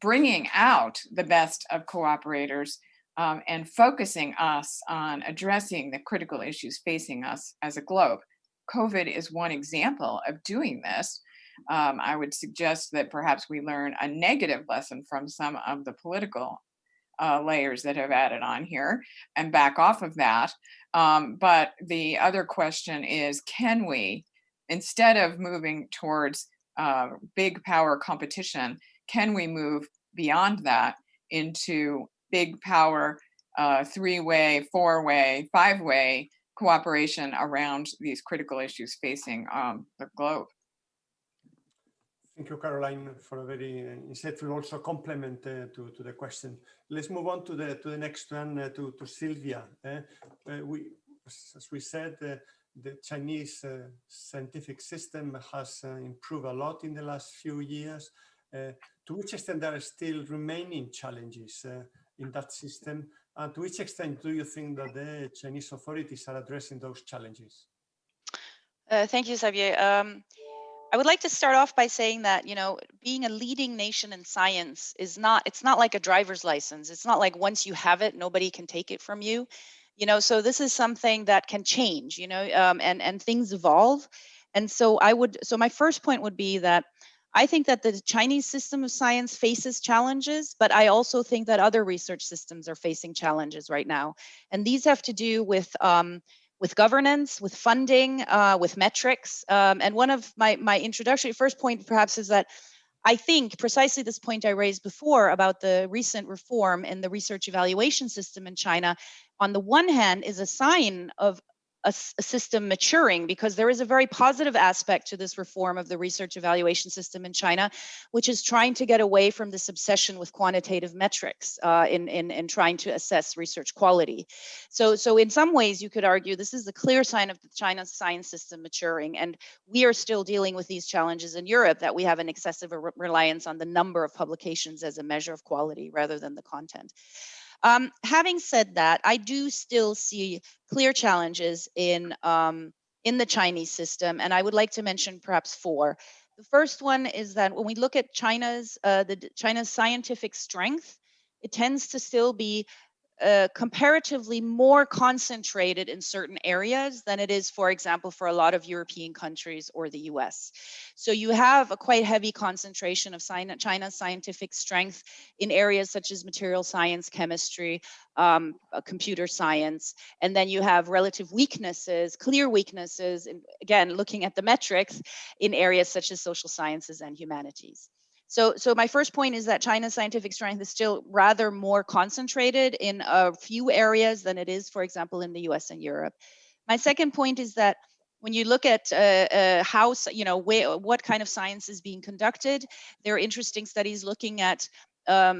bringing out the best of cooperators and focusing us on addressing the critical issues facing us as a globe. COVID is one example of doing this. I would suggest that perhaps we learn a negative lesson from some of the political layers that have added on here and back off of that. But the other question is, can we, instead of moving towards big power competition, can we move beyond that into big power, 3-way, 4-way, 5-way cooperation around these critical issues facing the globe? Thank you, Caroline, for a very insightful also complement to the question. Let's move on to the next one, to Sylvia. As we said, the Chinese scientific system has improved a lot in the last few years. To which extent there are still remaining challenges in that system? And to which extent do you think that the Chinese authorities are addressing those challenges? Thank you, Xavier. I would like to start off by saying that, being a leading nation in science it's not like a driver's license. It's not like once you have it, nobody can take it from you. So this is something that can change, and things evolve. And so my first point would be that I think that the Chinese system of science faces challenges, but I also think that other research systems are facing challenges right now. And these have to do with governance, with funding, with metrics. And one of my introductory first point perhaps is that I think precisely this point I raised before about the recent reform in the research evaluation system in China, on the one hand, is a sign of a system maturing, because there is a very positive aspect to this reform of the research evaluation system in China, which is trying to get away from this obsession with quantitative metrics in trying to assess research quality. So in some ways, you could argue this is a clear sign of China's science system maturing, and we are still dealing with these challenges in Europe, that we have an excessive reliance on the number of publications as a measure of quality rather than the content. Having said that, I do still see clear challenges in the Chinese system, and I would like to mention perhaps 4. The first one is that when we look at China's scientific strength, it tends to still be comparatively more concentrated in certain areas than it is, for example, for a lot of European countries or the US. So you have a quite heavy concentration of China's scientific strength in areas such as material science, chemistry, computer science, and then you have relative weaknesses, clear weaknesses, and again, looking at the metrics in areas such as social sciences and humanities. So my first point is that China's scientific strength is still rather more concentrated in a few areas than it is, for example, in the US and Europe. My second point is that when you look at how, what kind of science is being conducted, there are interesting studies looking at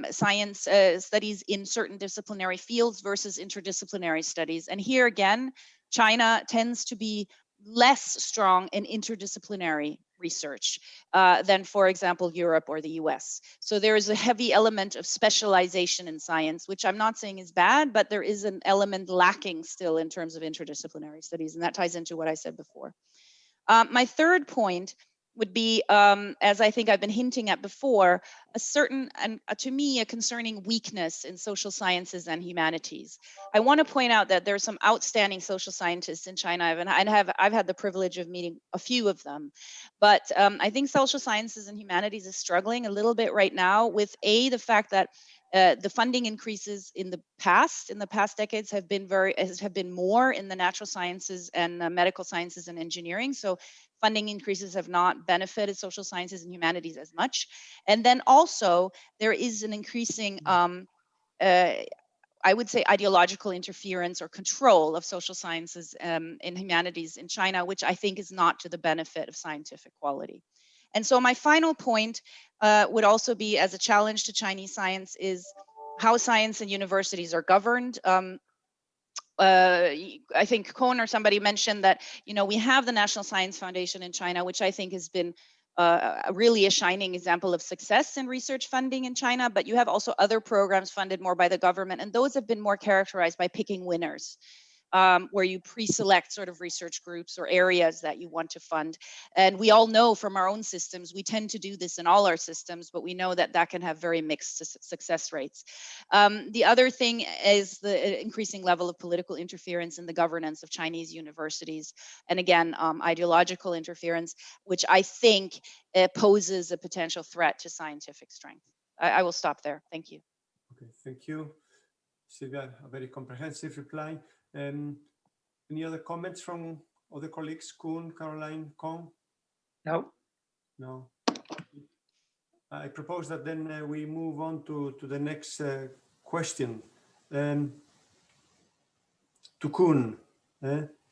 science studies in certain disciplinary fields versus interdisciplinary studies. And here again, China tends to be less strong in interdisciplinary research than, for example, Europe or the US. So there is a heavy element of specialization in science, which I'm not saying is bad, but there is an element lacking still in terms of interdisciplinary studies, and that ties into what I said before. My third point would be, as I think I've been hinting at before, a certain, and to me, a concerning weakness in social sciences and humanities. I want to point out that there are some outstanding social scientists in China, and I've had the privilege of meeting a few of them. But I think social sciences and humanities is struggling a little bit right now with the fact that the funding increases in the past decades have been more in the natural sciences and medical sciences and engineering. So funding increases have not benefited social sciences and humanities as much. And then also there is an increasing, I would say, ideological interference or control of social sciences and humanities in China, which I think is not to the benefit of scientific quality. And so my final point would also be, as a challenge to Chinese science, is how science and universities are governed. I think Kohn or somebody mentioned that, we have the National Science Foundation in China, which I think has been really a shining example of success in research funding in China, but you have also other programs funded more by the government, and those have been more characterized by picking winners. Where you pre-select sort of research groups or areas that you want to fund. And we all know from our own systems, we tend to do this in all our systems, but we know that that can have very mixed success rates. The other thing is the increasing level of political interference in the governance of Chinese universities. And again, ideological interference, which I think poses a potential threat to scientific strength. I will stop there. Thank you. Okay, thank you, Sylvia. A very comprehensive reply. Any other comments from other colleagues? Kuhn, Caroline, Kohn? No. No. I propose that then we move on to the next question. To Kuhn,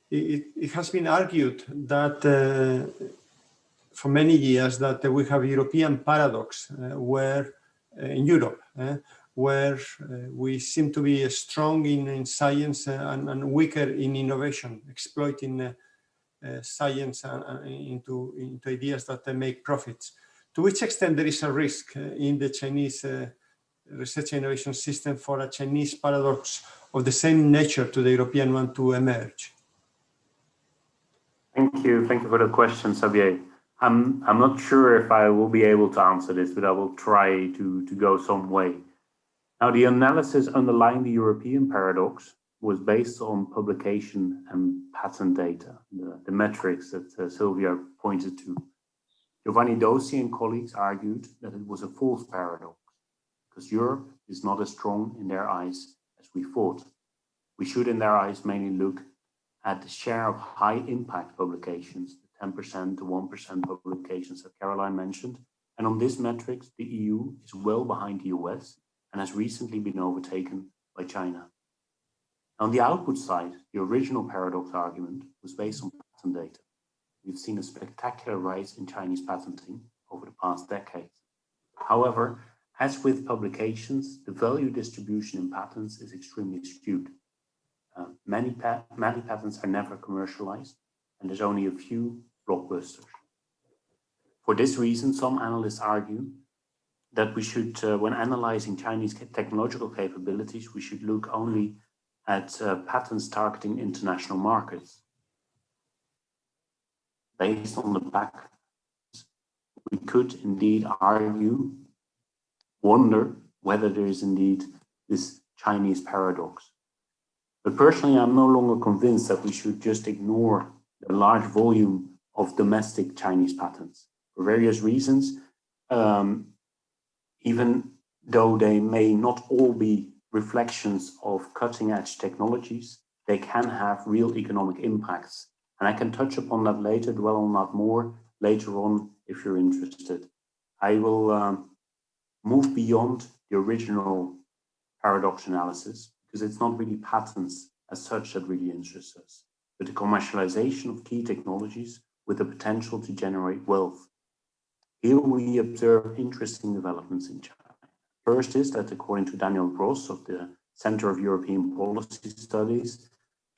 it has been argued that for many years that we have a European paradox where in Europe, where we seem to be strong in science and weaker in innovation, exploiting science into ideas that make profits. To which extent there is a risk in the Chinese research innovation system for a Chinese paradox of the same nature to the European one to emerge? Thank you for the question, Xavier. I'm not sure if I will be able to answer this, but I will try to go some way. Now, the analysis underlying the European paradox was based on publication and patent data, the metrics that Sylvia pointed to. Giovanni Dossi and colleagues argued that it was a false paradox because Europe is not as strong in their eyes as we thought. We should, in their eyes, mainly look at the share of high impact publications, the 10% to 1% publications that Caroline mentioned. And on this metrics, the EU is well behind the US and has recently been overtaken by China. On the output side, the original paradox argument was based on patent data. We've seen a spectacular rise in Chinese patenting over the past decades. However, as with publications, the value distribution in patents is extremely skewed. Many patents are never commercialized, and there's only a few blockbusters. For this reason, some analysts argue that we should, when analyzing Chinese technological capabilities, we should look only at patents targeting international markets. Based on the back, we could indeed wonder whether there is indeed this Chinese paradox. But personally, I'm no longer convinced that we should just ignore the large volume of domestic Chinese patents for various reasons, even though they may not all be reflections of cutting-edge technologies, they can have real economic impacts. And I can touch upon that later, dwell on that more later on if you're interested. I will move beyond the original paradox analysis, because it's not really patents as such that really interests us, but the commercialization of key technologies with the potential to generate wealth. Here we observe interesting developments in China. First is that according to Daniel Gross of the Center of European Policy Studies,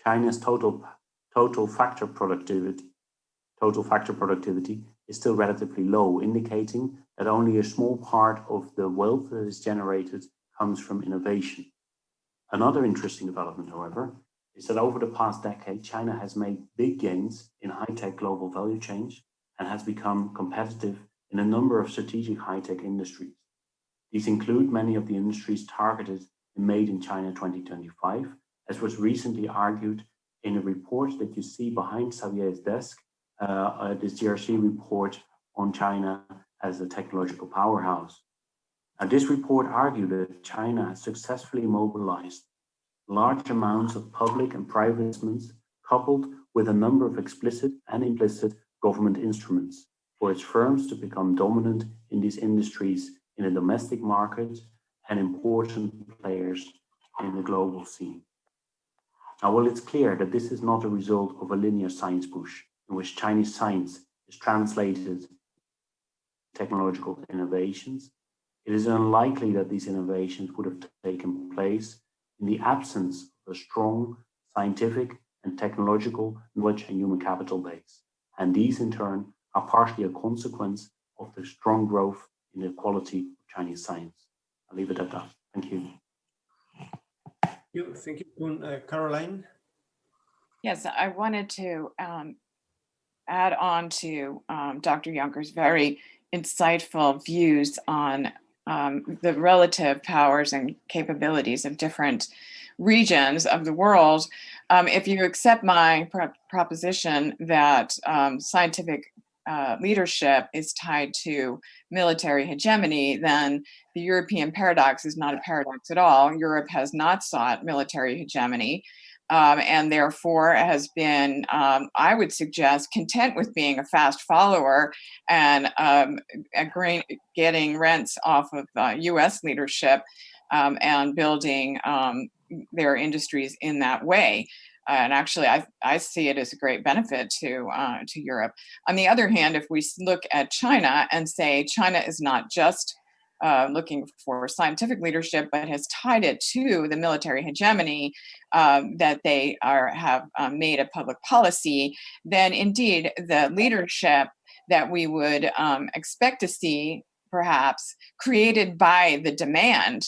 China's total factor productivity is still relatively low, indicating that only a small part of the wealth that is generated comes from innovation. Another interesting development, however, is that over the past decade, China has made big gains in high-tech global value chains and has become competitive in a number of strategic high-tech industries. These include many of the industries targeted in Made in China 2025, as was recently argued in a report that you see behind Xavier's desk, this GRC report on China as a technological powerhouse. Now, this report argued that China has successfully mobilized large amounts of public and private investments, coupled with a number of explicit and implicit government instruments for its firms to become dominant in these industries in the domestic market and important players in the global scene. Now, while it's clear that this is not a result of a linear science push in which Chinese science is translated into technological innovations, it is unlikely that these innovations would have taken place in the absence of a strong scientific and technological knowledge and human capital base. And these, in turn, are partially a consequence of the strong growth in the quality of Chinese science. I'll leave it at that. Thank you. Thank you, Caroline. Yes, I wanted to add on to Dr. Jonker's very insightful views on the relative powers and capabilities of different regions of the world. If you accept my proposition that scientific leadership is tied to military hegemony, then the European paradox is not a paradox at all. Europe has not sought military hegemony. And therefore has been, I would suggest, content with being a fast follower and getting rents off of U.S. leadership and building their industries in that way. And actually, I see it as a great benefit to Europe. On the other hand, if we look at China and say China is not just looking for scientific leadership, but has tied it to the military hegemony that they have made a public policy, then indeed the leadership that we would expect to see, perhaps created by the demand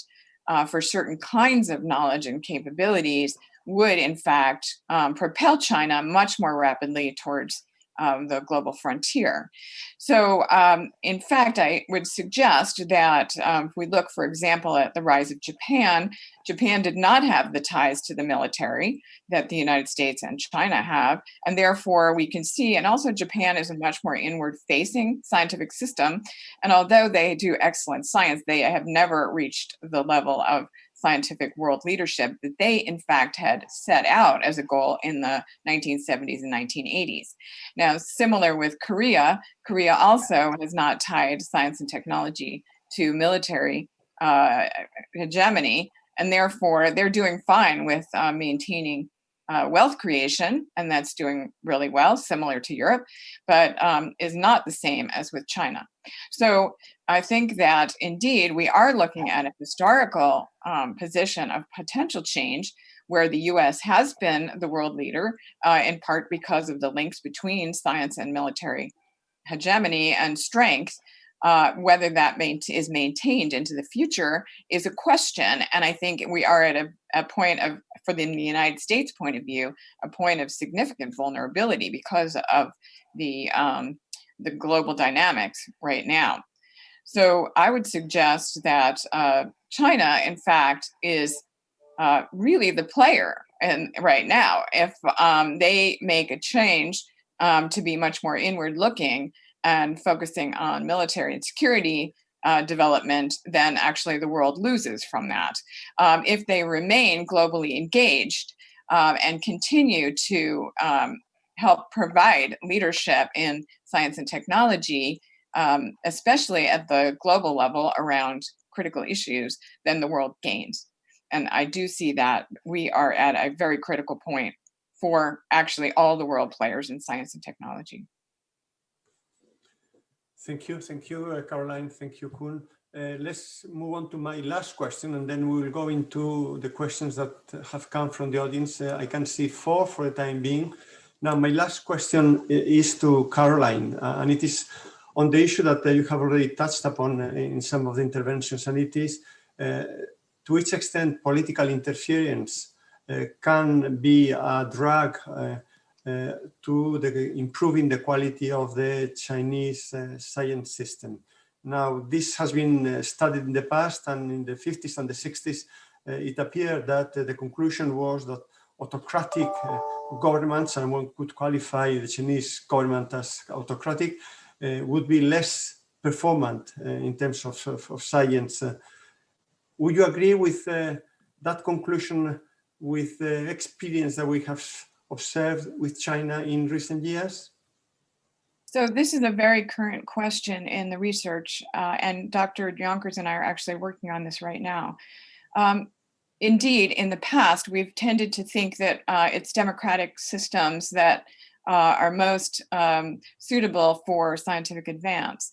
for certain kinds of knowledge and capabilities, would in fact propel China much more rapidly towards the global frontier. So in fact, I would suggest that if we look, for example, at the rise of Japan, Japan did not have the ties to the military that the United States and China have. And therefore we can see, and also Japan is a much more inward facing scientific system. And although they do excellent science, they have never reached the level of scientific world leadership that they in fact had set out as a goal in the 1970s and 1980s. Now, similar with Korea, Korea also has not tied science and technology to military hegemony. and therefore they're doing fine with maintaining wealth creation, and that's doing really well, similar to Europe, but is not the same as with China. So I think that indeed we are looking at a historical position of potential change where the US has been the world leader, in part because of the links between science and military hegemony and strength. Whether that is maintained into the future is a question. And I think we are at a point of, from the United States point of view, a point of significant vulnerability because of the global dynamics right now. So I would suggest that China, in fact, is really the player right now. If they make a change to be much more inward looking and focusing on military and security development, then actually the world loses from that. If they remain globally engaged and continue to help provide leadership in science and technology, especially at the global level around critical issues, then the world gains. And I do see that we are at a very critical point for actually all the world players in science and technology. Thank you, Caroline. Thank you, Koen. Let's move on to my last question, and then we will go into the questions that have come from the audience. I can see 4 for the time being. Now, my last question is to Caroline, and it is on the issue that you have already touched upon in some of the interventions, and it is to which extent political interference can be a drag to improving the quality of the Chinese science system. Now, this has been studied in the past, and in the 50s and the 60s, it appeared that the conclusion was that autocratic governments, and one could qualify the Chinese government as autocratic, would be less performant in terms of science. Would you agree with that conclusion with the experience that we have observed with China in recent years? So this is a very current question in the research, and Dr. Yonkers and I are actually working on this right now. Indeed, in the past, we've tended to think that it's democratic systems that are most suitable for scientific advance.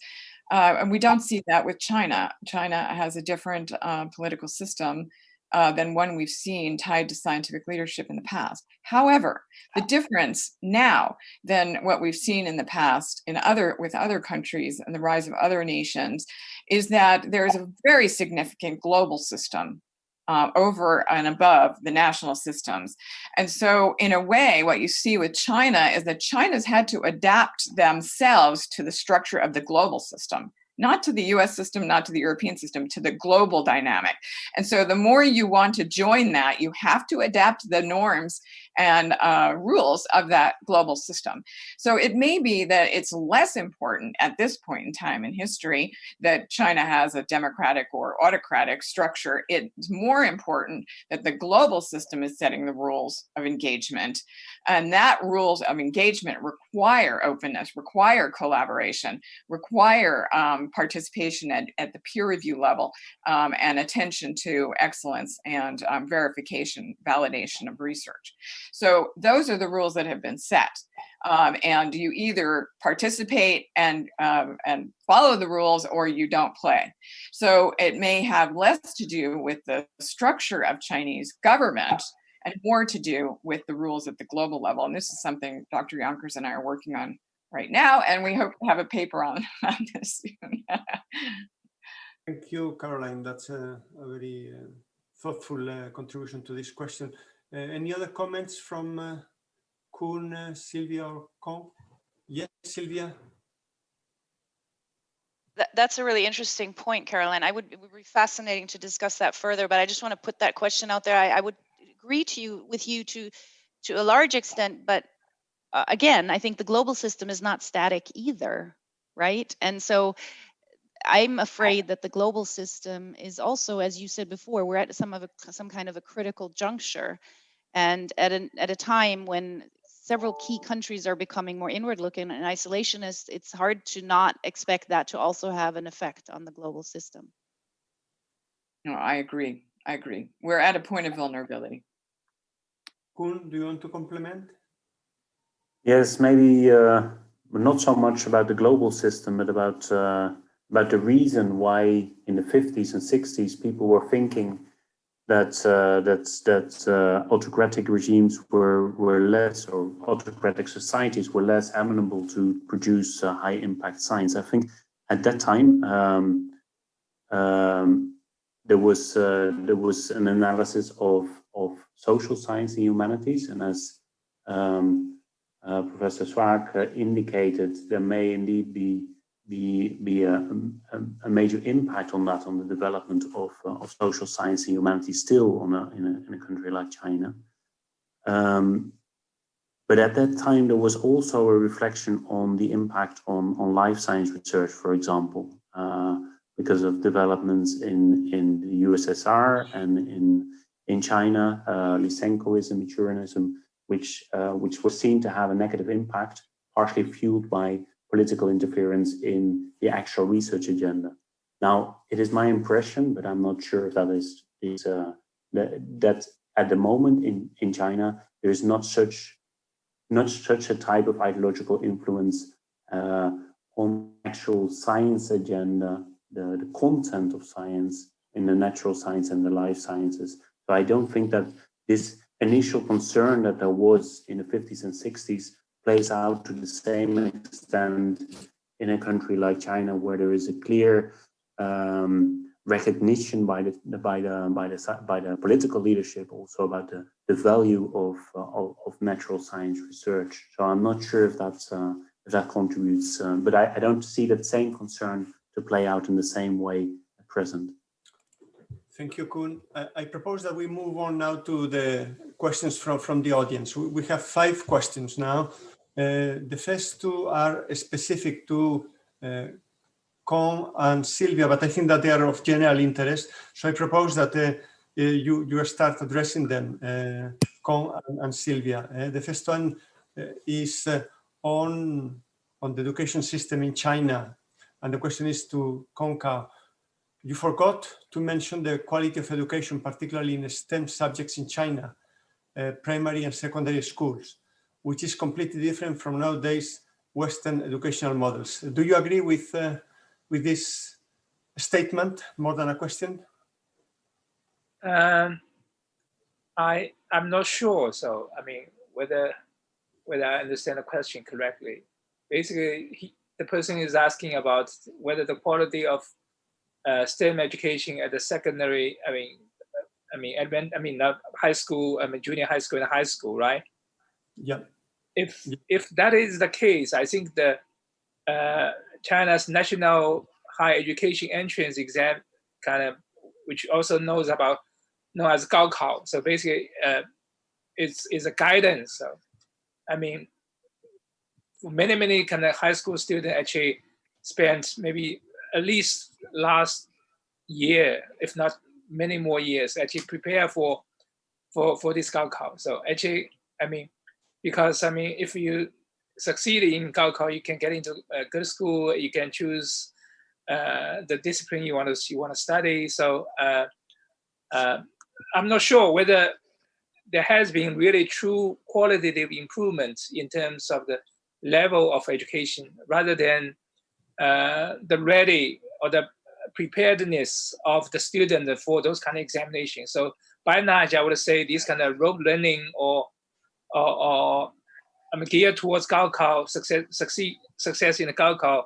And we don't see that with China. China has a different political system than one we've seen tied to scientific leadership in the past. However, the difference now than what we've seen in the past with other countries and the rise of other nations is that there is a very significant global system over and above the national systems. And so in a way, what you see with China is that China's had to adapt themselves to the structure of the global system, not to the US system, not to the European system, to the global dynamic. And so the more you want to join that, you have to adapt the norms and rules of that global system. So it may be that it's less important at this point in time in history that China has a democratic or autocratic structure. It's more important that the global system is setting the rules of engagement. And that rules of engagement require openness, require collaboration, require participation at the peer review level, and attention to excellence and verification, validation of research. So those are the rules that have been set. And you either participate and follow the rules, or you don't play. So it may have less to do with the structure of Chinese government and more to do with the rules at the global level. And this is something Dr. Yonkers and I are working on right now, and we hope to have a paper on this soon. Thank you, Caroline. That's a very thoughtful contribution to this question. Any other comments from Koen, Sylvia, or Kong? Yes, Sylvia? That's a really interesting point, Caroline. It would be fascinating to discuss that further, but I just want to put that question out there. I would agree with you to a large extent, but again, I think the global system is not static either, right? And so I'm afraid that the global system is also, as you said before, we're at some kind of a critical juncture, and at a time when several key countries are becoming more inward-looking and isolationist, it's hard to not expect that to also have an effect on the global system. No, I agree. I agree. We're at a point of vulnerability. Koen, do you want to complement? Yes, maybe not so much about the global system, but about the reason why in the 50s and 60s people were thinking that autocratic regimes were less, or autocratic societies were less amenable to produce high impact science. I think at that time there was an analysis of social science and humanities, and as Professor Swaak indicated, there may indeed be a major impact on that, on the development of social science and humanities still in a country like China. But at that time, there was also a reflection on the impact on life science research, for example, because of developments in the USSR and in China, Lysenkoism, Maturism, which was seen to have a negative impact, partially fueled by political interference in the actual research agenda. Now, it is my impression, but I'm not sure if that is that at the moment in China, there is not such a type of ideological influence on actual science agenda, the content of science in the natural science and the life sciences. So I don't think that this initial concern that there was in the 50s and 60s plays out to the same extent in a country like China, where there is a clear recognition by the political leadership also about the value of natural science research. So I'm not sure if that contributes, but I don't see that same concern to play out in the same way at present. Thank you, Koen. I propose that we move on now to the questions from the audience. We have 5 questions now. The first 2 are specific to Koen and Sylvia, but I think that they are of general interest. So I propose that you start addressing them, Koen and Sylvia. The first one is on the education system in China. And the question is to Koen Kao. You forgot to mention the quality of education, particularly in STEM subjects in China, primary and secondary schools, which is completely different from nowadays Western educational models. Do you agree with this statement more than a question? I'm not sure. So, I mean, whether I understand the question correctly. Basically, the person is asking about whether the quality of STEM education at the secondary, not high school, junior high school and high school, right? Yeah. If that is the case, I think the China's national higher education entrance exam, which also known as Gaokao. So basically, it's a guidance. So, I mean, many kind of high school students actually spent maybe at least last year, if not many more years, actually prepare for this Gaokao. So actually, because if you succeed in Gaokao, you can get into a good school. You can choose the discipline you want to study. So I'm not sure whether there has been really true qualitative improvement in terms of the level of education, rather than the ready or the preparedness of the student for those kind of examinations. So by and large, I would say this kind of rote learning or geared towards Gaokao, success in the Gaokao,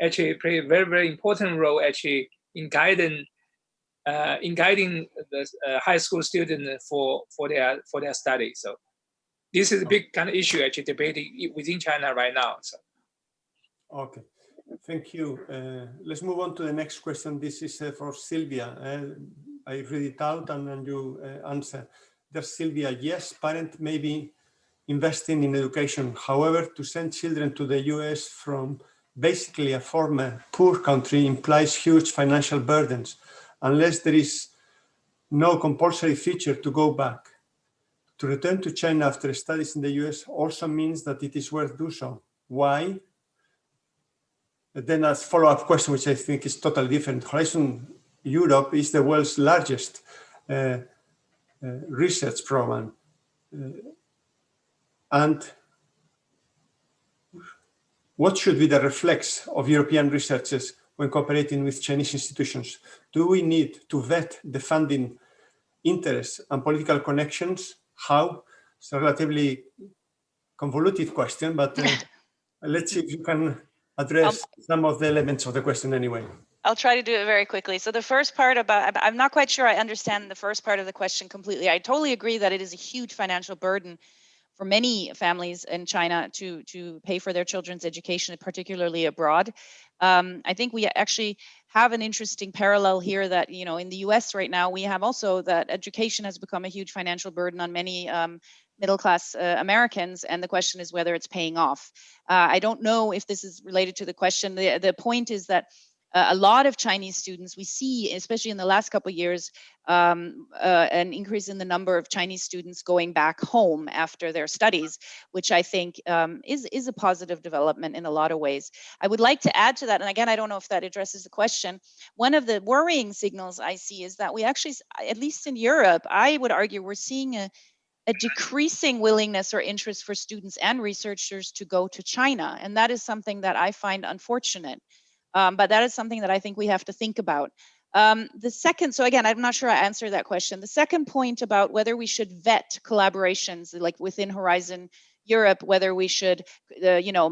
actually play a very, very important role actually in guiding the high school student for their study. So this is a big kind of issue actually debating within China right now. So. Okay, thank you. Let's move on to the next question. This is for Sylvia. I read it out and then you answer. There's Sylvia. Yes, parents may be investing in education. However, to send children to the US from basically a former poor country implies huge financial burdens, unless there is no compulsory feature to go back. To return to China after studies in the US also means that it is worth doing so. Why? Then a follow-up question, which I think is totally different. Horizon Europe is the world's largest research program. And what should be the reflex of European researchers when cooperating with Chinese institutions? Do we need to vet the funding interests and political connections? How? It's a relatively convoluted question, but let's see if you can address some of the elements of the question anyway. I'll try to do it very quickly. So the first part about, I'm not quite sure I understand the first part of the question completely. I totally agree that it is a huge financial burden for many families in China to pay for their children's education, particularly abroad. I think we actually have an interesting parallel here that, you know, in the US right now, we have also that education has become a huge financial burden on many middle-class Americans, and the question is whether it's paying off. I don't know if this is related to the question. The point is that a lot of Chinese students, we see, especially in the last couple of years, an increase in the number of Chinese students going back home after their studies, which I think is a positive development in a lot of ways. I would like to add to that, and again, I don't know if that addresses the question. One of the worrying signals I see is that we actually, at least in Europe, I would argue we're seeing a decreasing willingness or interest for students and researchers to go to China. And that is something that I find unfortunate. But that is something that I think we have to think about. The second, so again, I'm not sure I answered that question. The second point about whether we should vet collaborations like within Horizon Europe, whether we should,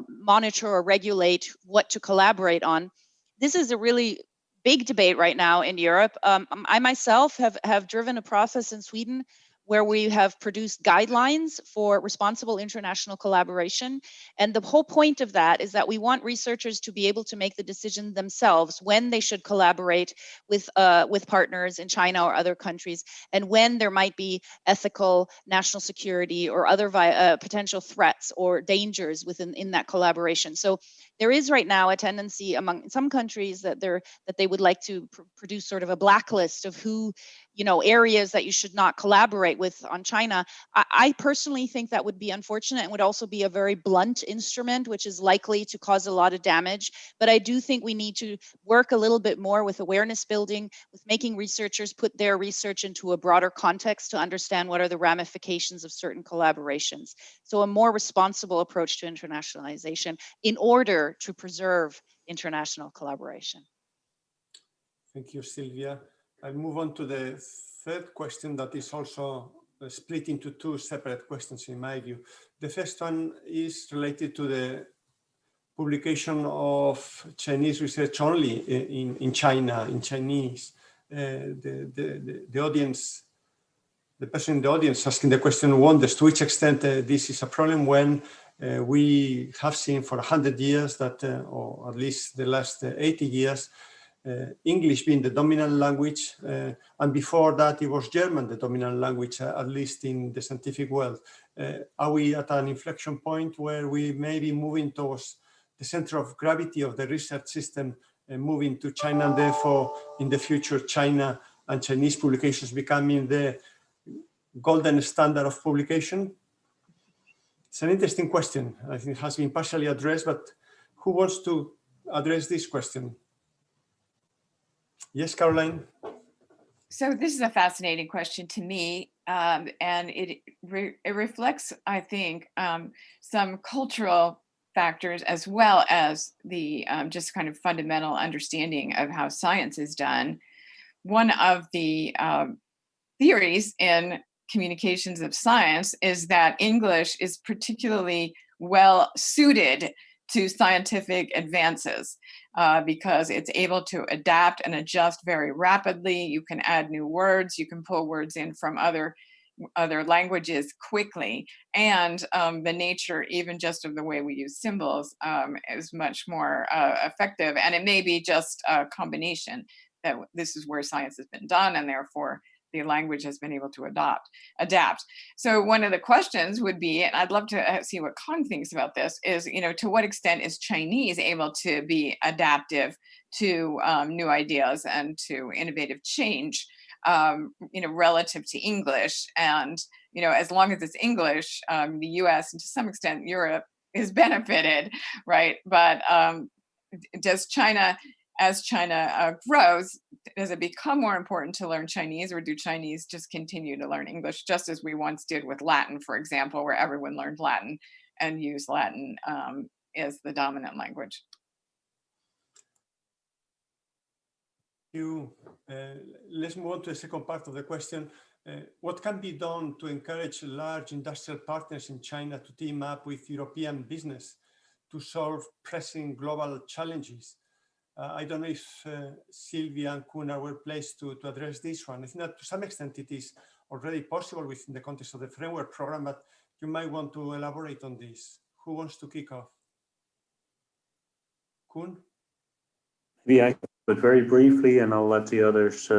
monitor or regulate what to collaborate on. This is a really big debate right now in Europe. I myself have driven a process in Sweden where we have produced guidelines for responsible international collaboration. And the whole point of that is that we want researchers to be able to make the decision themselves when they should collaborate with partners in China or other countries, and when there might be ethical, national security, or other potential threats or dangers in that collaboration. So there is right now a tendency among some countries that they would like to produce sort of a blacklist of who, areas that you should not collaborate with on China. I personally think that would be unfortunate and would also be a very blunt instrument, which is likely to cause a lot of damage. But I do think we need to work a little bit more with awareness building, with making researchers put their research into a broader context to understand what are the ramifications of certain collaborations. So a more responsible approach to internationalization in order to preserve international collaboration. Thank you, Sylvia. I'll move on to the third question that is also split into two separate questions in my view. The first one is related to the publication of Chinese research only in China, in Chinese. The audience, the person in the audience asking the question wonders to which extent this is a problem when we have seen for 100 years that, or at least the last 80 years, English being the dominant language, and before that it was German the dominant language, at least in the scientific world. Are we at an inflection point where we may be moving towards the center of gravity of the research system, moving to China, and therefore in the future China and Chinese publications becoming the golden standard of publication? It's an interesting question. I think it has been partially addressed, but who wants to address this question? Yes, Caroline. So this is a fascinating question to me, and it reflects, I think, some cultural factors as well as the just kind of fundamental understanding of how science is done. One of the theories in communications of science is that English is particularly well suited to scientific advances because it's able to adapt and adjust very rapidly. You can add new words, you can pull words in from other languages quickly, and the nature even just of the way we use symbols is much more effective. And it may be just a combination that this is where science has been done, and therefore the language has been able to adapt. So one of the questions would be, and I'd love to see what Kong thinks about this, is, to what extent is Chinese able to be adaptive to new ideas and to innovative change, relative to English? And, as long as it's English, the US and to some extent Europe is benefited, right? But does China as China grows, does it become more important to learn Chinese, or do Chinese just continue to learn English, just as we once did with Latin, for example, where everyone learned Latin and used Latin as the dominant language? Let's move on to the second part of the question. What can be done to encourage large industrial partners in China to team up with European business to solve pressing global challenges? I don't know if Sylvia and Koen are well placed to address this one. I think that to some extent it is already possible within the context of the framework program, but you might want to elaborate on this. Who wants to kick off? Koen? Yeah, but very briefly, and I'll let the others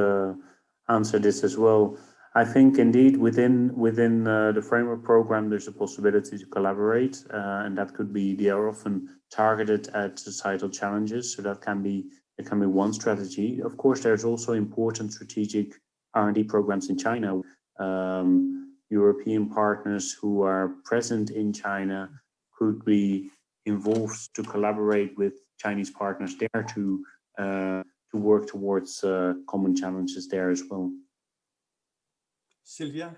answer this as well. I think indeed within the framework program, there's a possibility to collaborate, and that could be, they are often targeted at societal challenges, so that can be one strategy. Of course, there's also important strategic R&D programs in China. European partners who are present in China could be involved to collaborate with Chinese partners there to work towards common challenges there as well. Sylvia?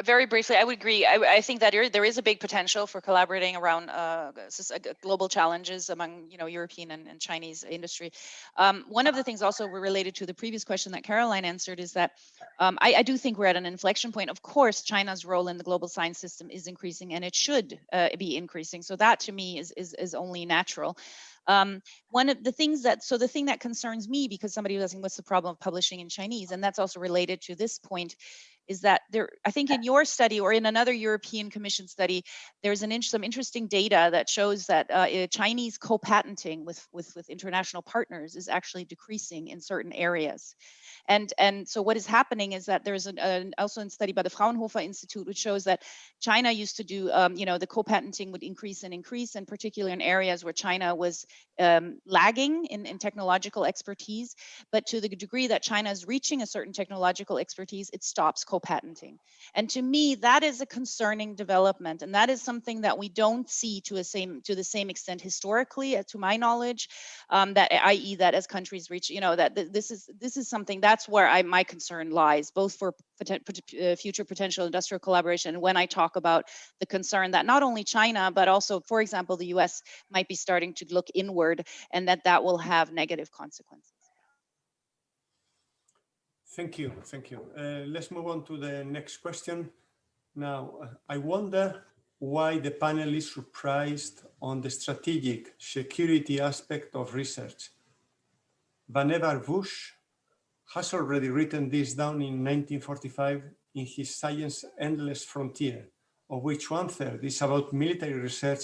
Very briefly, I would agree. I think that there is a big potential for collaborating around global challenges among European and Chinese industry. One of the things also related to the previous question that Caroline answered is that I do think we're at an inflection point. Of course, China's role in the global science system is increasing, and it should be increasing. So that to me is only natural. One of the things the thing that concerns me, because somebody was asking what's the problem of publishing in Chinese, and that's also related to this point, is that I think in your study or in another European Commission study, there's some interesting data that shows that Chinese co-patenting with international partners is actually decreasing in certain areas. And so what is happening is that there's also a study by the Fraunhofer Institute, which shows that China used to do, the co-patenting would increase, and particularly in areas where China was lagging in technological expertise. But to the degree that China is reaching a certain technological expertise, it stops co-patenting. And to me, that is a concerning development. And that is something that we don't see to the same extent historically, to my knowledge, that i.e. that as countries reach, that this is something that's where my concern lies, both for future potential industrial collaboration. When I talk about the concern that not only China, but also, for example, the US might be starting to look inward, and that will have negative consequences. Thank you. Let's move on to the next question. Now, I wonder why the panel is surprised on the strategic security aspect of research. Vannevar Bush has already written this down in 1945 in his Science Endless Frontier, of which 1/3 is about military research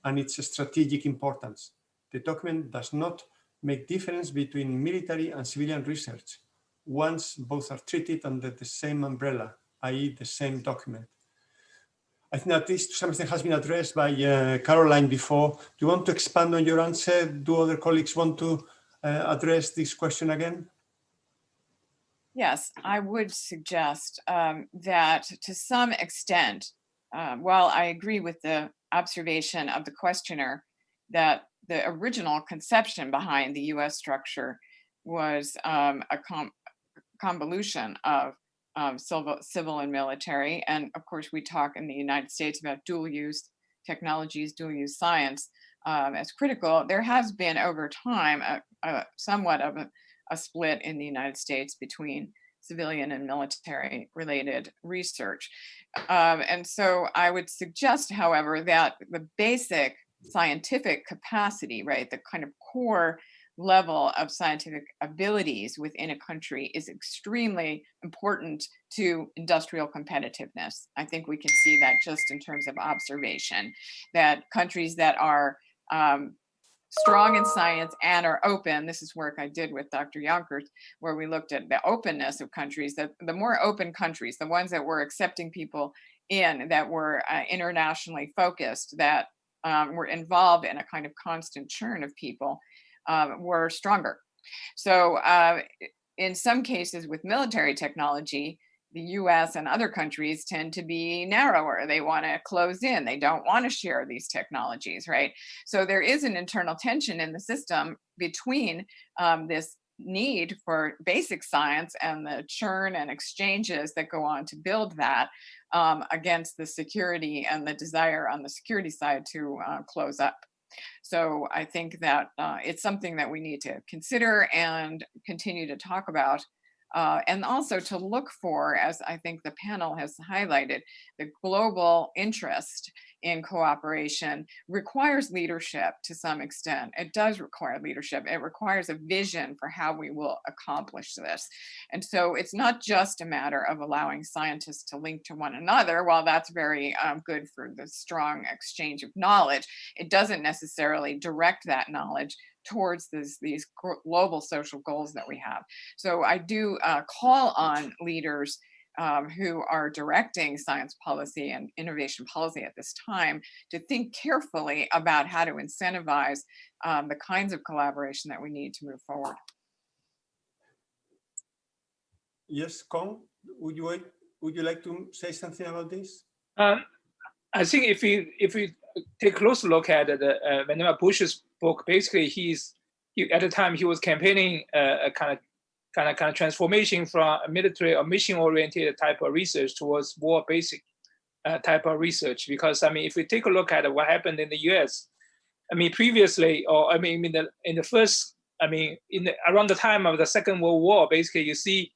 and its strategic importance. The document does not make difference between military and civilian research, once both are treated under the same umbrella, i.e. the same document. I think that this to some extent has been addressed by Caroline before. Do you want to expand on your answer? Do other colleagues want to address this question again? Yes, I would suggest that to some extent, while I agree with the observation of the questioner that the original conception behind the US structure was a convolution of civil and military. And of course, we talk in the United States about dual use technologies, dual use science as critical. There has been over time somewhat of a split in the United States between civilian and military related research. And so I would suggest, however, that the basic scientific capacity, right, the kind of core level of scientific abilities within a country is extremely important to industrial competitiveness. I think we can see that just in terms of observation, that countries that are strong in science and are open, this is work I did with Dr. Yonkers, where we looked at the openness of countries, that the more open countries, the ones that were accepting people in, that were internationally focused, that were involved in a kind of constant churn of people, were stronger. So in some cases with military technology, the US and other countries tend to be narrower. They want to close in. They don't want to share these technologies, right? So there is an internal tension in the system between this need for basic science and the churn and exchanges that go on to build that against the security and the desire on the security side to close up. So I think that it's something that we need to consider and continue to talk about. And also to look for, as I think the panel has highlighted, the global interest in cooperation requires leadership to some extent. It does require leadership. It requires a vision for how we will accomplish this. And so it's not just a matter of allowing scientists to link to one another. While that's very good for the strong exchange of knowledge, it doesn't necessarily direct that knowledge towards these global social goals that we have. So I do call on leaders who are directing science policy and innovation policy at this time to think carefully about how to incentivize the kinds of collaboration that we need to move forward. Yes, Kong, would you like to say something about this? I think if we take a close look at whenever Bush's book, basically at the time he was campaigning a kind of transformation from a military or mission-oriented type of research towards more basic type of research. Because I mean, if we take a look at what happened in the U.S., I mean, previously, or I mean, in the first, I mean, around the time of the Second World War, basically you see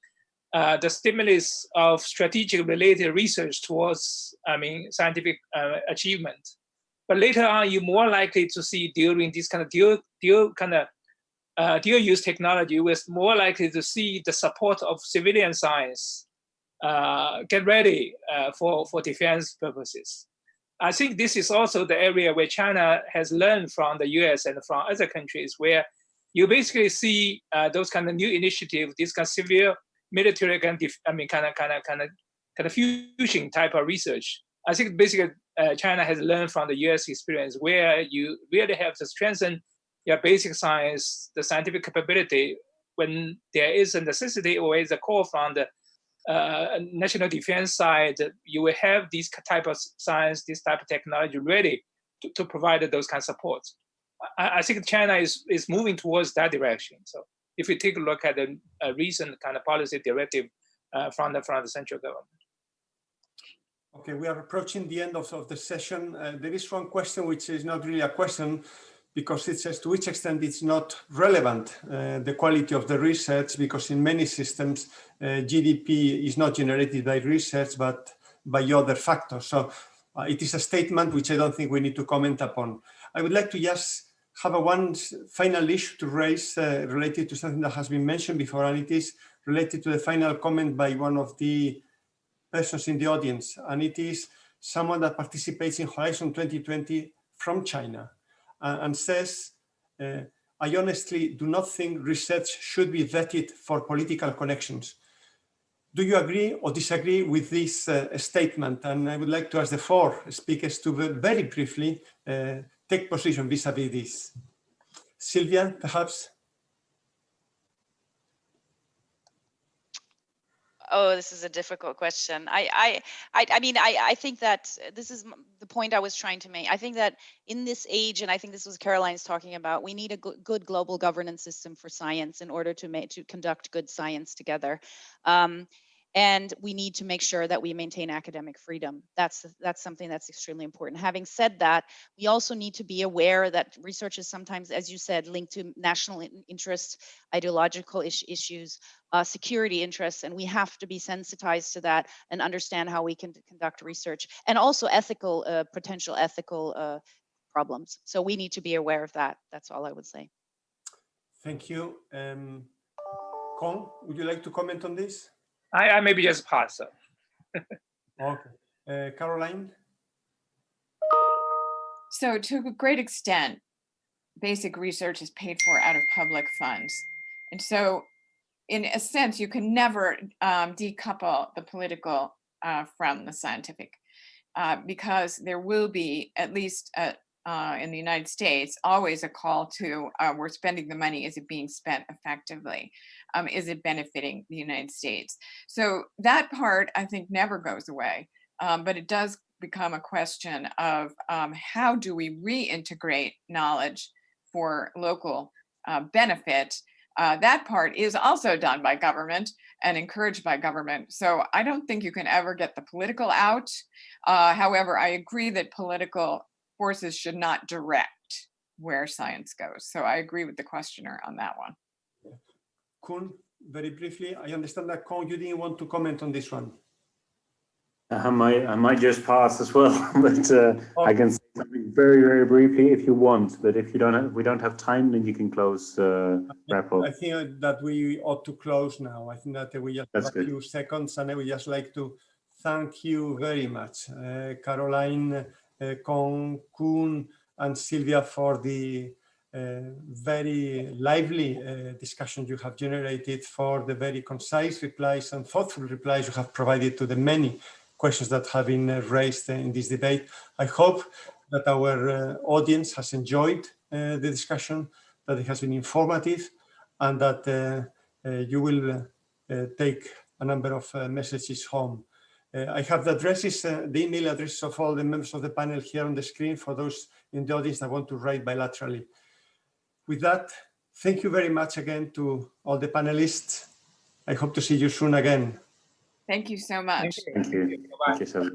the stimulus of strategic related research towards, I mean, scientific achievement. But later on, you're more likely to see during this kind of dual use technology, we're more likely to see the support of civilian science get ready for defense purposes. I think this is also the area where China has learned from the US and from other countries, where you basically see those kind of new initiatives, this kind of severe military kind of fusion type of research. I think basically China has learned from the US experience, where you really have to strengthen your basic science, the scientific capability, when there is a necessity or is a call from the national defense side. You will have this type of science, this type of technology ready to provide those kind of support. I think China is moving towards that direction. So if we take a look at the recent kind of policy directive from the central government. Okay, we are approaching the end of the session. There is one question which is not really a question, because it says to which extent it's not relevant, the quality of the research, because in many systems, GDP is not generated by research, but by other factors. So it is a statement which I don't think we need to comment upon. I would like to just have one final issue to raise related to something that has been mentioned before, and it is related to the final comment by one of the persons in the audience, and it is someone that participates in Horizon 2020 from China. And says, I honestly do not think research should be vetted for political connections. Do you agree or disagree with this statement? And I would like to ask the four speakers to very briefly take position vis-a-vis this. Sylvia, perhaps? Oh, this is a difficult question. I mean, I think that this is the point I was trying to make. I think that in this age, and I think this was Caroline's talking about, we need a good global governance system for science in order to conduct good science together. And we need to make sure that we maintain academic freedom. That's something that's extremely important. Having said that, we also need to be aware that research is sometimes, as you said, linked to national interests, ideological issues, security interests, and we have to be sensitized to that and understand how we can conduct research, and also potential ethical problems. So we need to be aware of that. That's all I would say. Thank you. Kong, would you like to comment on this? I maybe just pass. Okay. Caroline? So to a great extent, basic research is paid for out of public funds. And so in a sense, you can never decouple the political from the scientific, because there will be at least in the United States, always a call to we're spending the money. Is it being spent effectively? Is it benefiting the United States? So that part, I think, never goes away. But it does become a question of how do we reintegrate knowledge for local benefit. That part is also done by government and encouraged by government. So I don't think you can ever get the political out. However, I agree that political forces should not direct where science goes. So I agree with the questioner on that one. Koen, very briefly, I understand that Koen, you didn't want to comment on this one. I might just pass as well, but I can say something very, very briefly if you want. But if you don't, we don't have time, then you can close wrap up. I think that we ought to close now. I think that we just have a few seconds, and I would just like to thank you very much, Caroline, Koen, and Sylvia, for the very lively discussion you have generated, for the very concise replies and thoughtful replies you have provided to the many questions that have been raised in this debate. I hope that our audience has enjoyed the discussion, that it has been informative, and that you will take a number of messages home. I have the addresses, the email addresses of all the members of the panel here on the screen for those in the audience that want to write bilaterally. With that, thank you very much again to all the panelists. I hope to see you soon again. Thank you so much. Thank you. Thank you so much.